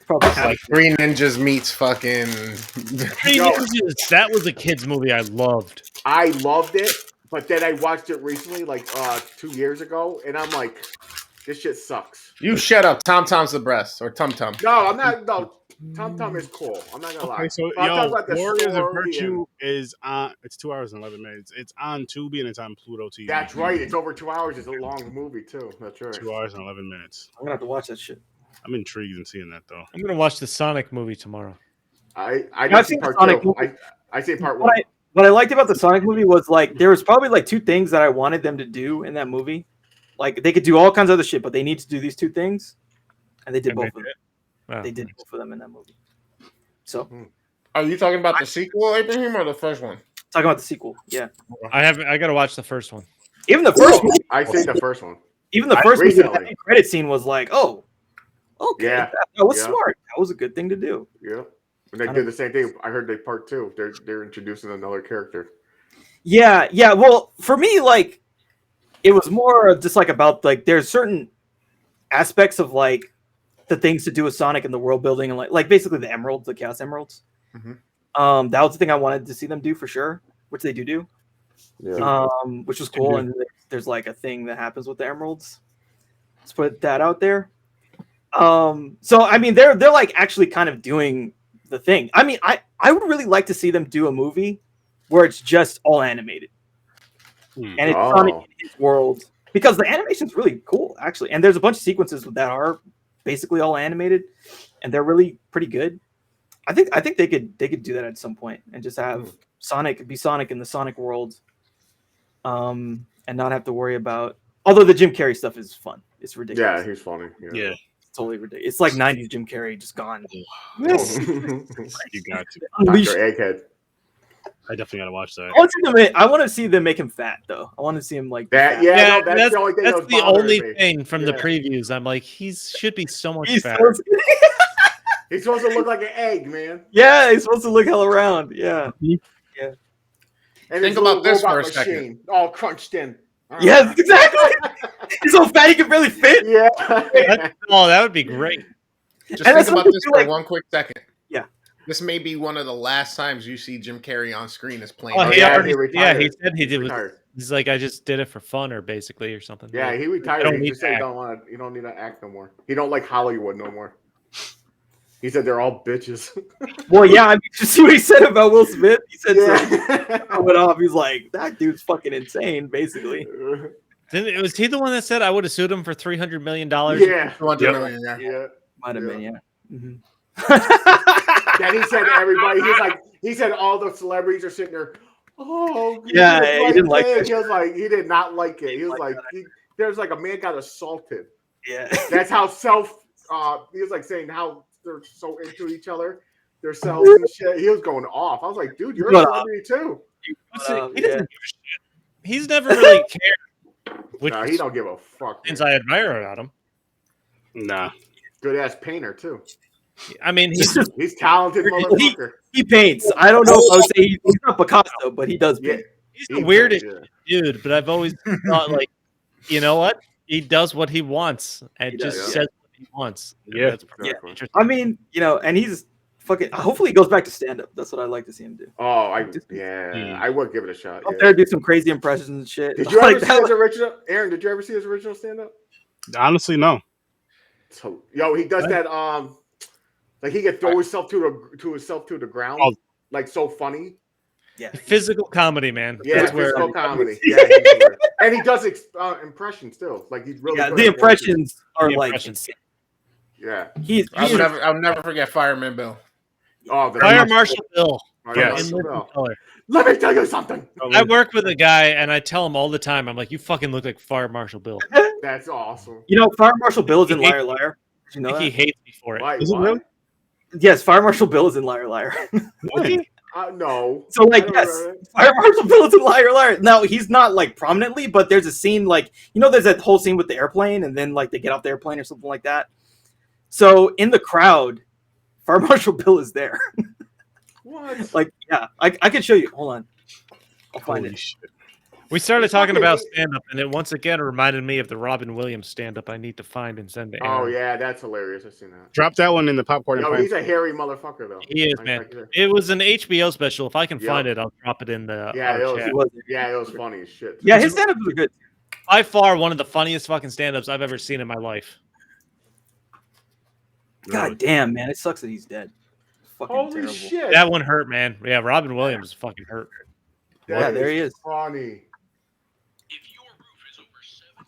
Probably It's like Three Ninjas meets fucking. Three Yo. Ninjas, that was a kid's movie I loved. I loved it, but then I watched it recently, like 2 years ago, and I'm like, this shit sucks. You shut up. Tom Tom's the breast or Tum Tum. No, I'm not. No, Tom Tom is cool. I'm not gonna lie. Okay, so But I'm talking yo, about the Warriors of story Virtue is on. It's 2 hours and 11 minutes. It's on Tubi and it's on Pluto TV. That's right. It's over 2 hours. It's a long movie too. That's right. 2 hours and 11 minutes. I'm gonna have to watch that shit. I'm intrigued in seeing that though. I'm gonna watch the Sonic movie tomorrow. I I've didn't see seen the part Sonic 2. movie. I see part 1. What I liked about the Sonic movie was like there was probably like 2 things that I wanted them to do in that movie. Like they could do all kinds of other shit, but they need to do these 2 things, and they did both of them. Wow. They did both of them in that movie. So Are you talking about the sequel, Abraham, or the first one? talking about the sequel, yeah. I gotta watch the first one. Even the first movie, I seen the first one. even the first movie, recently. that credit scene was like, oh, okay, Yeah. that was Yeah. smart. That was a good thing to do. Yeah. And they did the same thing. I heard they part 2. They're introducing another character. Yeah. Well, for me, like, it was more just like about like there's certain aspects of like the things to do with Sonic and the world building and like basically the emeralds, the Chaos Emeralds. Mhm. That was the thing I wanted to see them do for sure, which they do. Yeah. Which was cool. And there's like a thing that happens with the emeralds. Let's put that out there. So I mean, they're like actually kind of doing the thing. I mean, I would really like to see them do a movie where it's just all animated. And it's Sonic in his world because the animation's really cool actually, and there's a bunch of sequences that are basically all animated, and they're really pretty good. I think they could do that at some point and just have Sonic be Sonic in the Sonic world, and not have to worry about. Although the Jim Carrey stuff is fun, it's ridiculous. Yeah, he's funny. Yeah, It's totally ridiculous. It's like '90s Jim Carrey just gone. you got to. Unleashed. Dr. Egghead. I definitely gotta watch that. I want to see them make him fat though. I want to see him like That, fat. yeah, no, that's the only thing. That's that was the bothering only me. thing from the Yeah. previews. I'm like, should be so much He's fatter. so- He's supposed to look like an egg, man. yeah, he's supposed to look hell around. Yeah. And Think his about little this robot for a second. machine, all crunched in. Yes, exactly. He's so fat he can barely fit. Yeah. Oh, that would be great. Just And that's think about something this too, for like- 1 quick second. Yeah. This may be one of the last times you see Jim Carrey on screen as playing. Oh, he yeah, already, he retired. he said he did. Retired. He's like, I just did it for fun, or basically, or something. Yeah, Like, he I retired. don't He need just to said he act. don't want to. You don't need to act no more. He don't like Hollywood no more. He said they're all bitches. Well, yeah. I mean, you see what he said about Will Smith? He said Yeah. something went off. He's like, that dude's fucking insane, basically. Was he the one that said I would have sued him for $300 million? Yeah. 200 million, yeah. Yeah. Might have Yeah. been, yeah. Mhm. Then he said to everybody, he said all the celebrities are sitting there. Oh, Yeah, did the he right didn't like thing." that He was like, he did not like it. He was like like, there's like a man got assaulted. Yeah. That's how he was like saying how they're so into each other, their selves and shit. He was going off. I was like, dude, you're a Going off. celebrity too. He Yeah. doesn't give a shit. He's never really cared. Which No, he don't give a fuck. things man. I admire about him. Nah. Good ass painter too. I mean, he's He's talented motherfucker. He paints. I don't know if I would say he's not Picasso, but he does Yeah, paint. the weirdest paints, dude, but I've always thought, like, you know what? He does what he wants and He just does, says what he wants. And Yeah. that's pretty Exactly. interesting. I mean, and he's fucking. Hopefully, he goes back to stand up. That's what I'd like to see him do. Oh, I would give it a shot. Up Yeah. there, do some crazy impressions and shit. Did you ever Like see that. his original? Aaron, did you ever see his original stand up? Honestly, no. So, yo, he does that. Like he can throw himself to the ground, Oh. like so funny. Yeah. Physical comedy, man. Yeah, That's where physical comedy. Yeah, he's hilarious. And he does impressions too. Like he's really Yeah, good the at impressions are The like impressions. insane. Yeah. I'll never forget Fireman Bill. Oh, the Fire Marshal Bill. Fire Yes. Marshal in living Bill. color. Let me tell you something. I work with a guy, and I tell him all the time, I'm like, you fucking look like Fire Marshal Bill. That's awesome. You know, Fire Marshal Bill is in He hates- Liar Liar. Did you I know think he that? hates me for it. Why? Is it why? really? Yes, Fire Marshal Bill is in Liar Liar. When? No. So like I don't yes, remember. Fire Marshal Bill is in Liar Liar. Now he's not like prominently, but there's a scene like there's that whole scene with the airplane, and then like they get off the airplane or something like that. So in the crowd, Fire Marshal Bill is there. What? Like yeah, I could show you. Hold on, I'll find Holy it. shit. We started It's talking fucking- about stand-up, and it once again reminded me of the Robin Williams stand-up I need to find and send to Oh Aaron. yeah, that's hilarious. I've seen that. Drop that one in the popcorn and No, pine. he's a hairy motherfucker though. He is, Like- man. like- It was an HBO special. If I can Yep. find it, I'll drop it in the Yeah, our it was- chat. Yeah, it was funny as shit. Yeah, his stand-ups are good. By far, one of the funniest fucking stand-ups I've ever seen in my life. God damn, man, it sucks that he's dead. Fucking Holy terrible. shit. That one hurt, man. Yeah, Robin Williams fucking hurt. Yeah, there he is. Funny.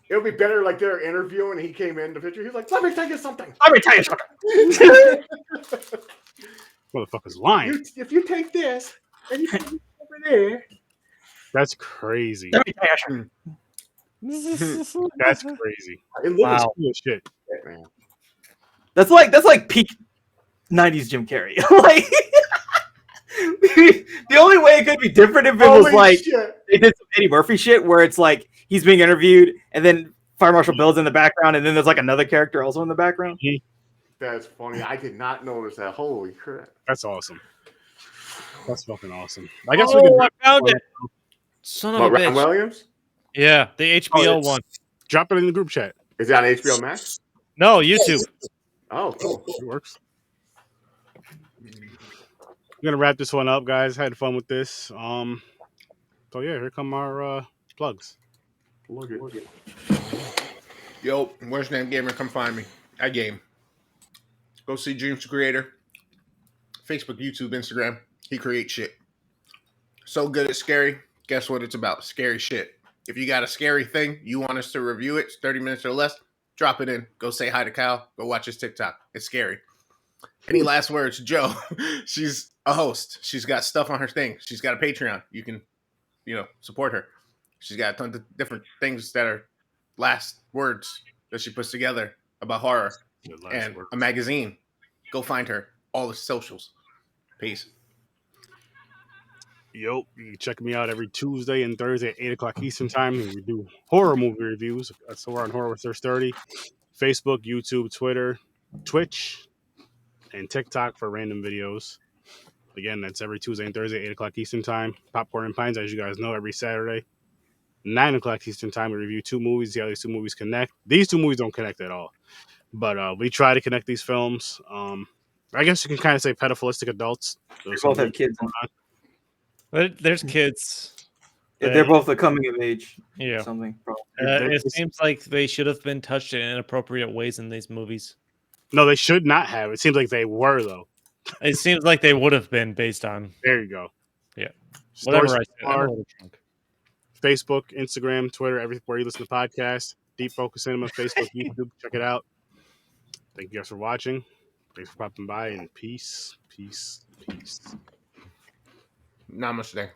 It would be better like they're interviewing and he came in the picture. He's like, let me tell you something. Let me tell you something. Motherfucker's lying. If you take this and you put it over there. That's crazy. Let me tell you something. That's crazy. It looks Wow. Cool as shit. shit, man. That's like peak '90s Jim Carrey. Like the only way it could be different if it was Holy like shit. they did some Eddie Murphy shit where it's like he's being interviewed and then Fire Marshal Bill's in the background and then there's like another character also in the background. That's funny. I did not notice that. Holy crap. That's awesome. That's fucking awesome. I guess we Oh, can I found it. Son of What, a Ryan bitch. Williams? Yeah, the HBO one. drop it in the group chat. Is it on HBO Max? No, YouTube. Oh, cool. It works. We're gonna wrap this one up, guys. Had fun with this. So yeah, here come our plugs. Look at Yo, where's Name Gamer? Come find me. I game. Go see Dreams Creator. Facebook, YouTube, Instagram. He creates shit. So good at scary. Guess what it's about? Scary shit. If you got a scary thing, you want us to review it, it's 30 minutes or less, drop it in. Go say hi to Kyle. Go watch his TikTok. It's scary. Any last words? Joe, she's a host. She's got stuff on her thing. She's got a Patreon. You can, support her. She's got tons of different things that are last words that she puts together about horror and a magazine. Go find her. All the socials. Peace. Yo, you can check me out every Tuesday and Thursday at 8 o'clock Eastern Time. We do horror movie reviews. So we're on Horror with Thirst 30. Facebook, YouTube, Twitter, Twitch, and TikTok for random videos. Again, that's every Tuesday and Thursday, 8 o'clock Eastern Time. Popcorn and Pines, as you guys know, every Saturday, 9 o'clock Eastern Time. We review 2 movies, see how these 2 movies connect. These 2 movies don't connect at all. But we try to connect these films. I guess you can kind of say pedophilistic adults. They both have kids. There's kids. They're both the coming of age. Yeah. Something. It seems like they should have been touched in inappropriate ways in these movies. No, they should not have. It seems like they were, though. It seems like they would have been based on. There you go. Yeah. Whatever I said. I'm a Star, little drunk. Facebook, Instagram, Twitter, everywhere you listen to podcasts. Deep Focus Cinema, Facebook, YouTube. Check it out. Thank you guys for watching. Thanks for popping by, and peace, peace, peace. Namaste.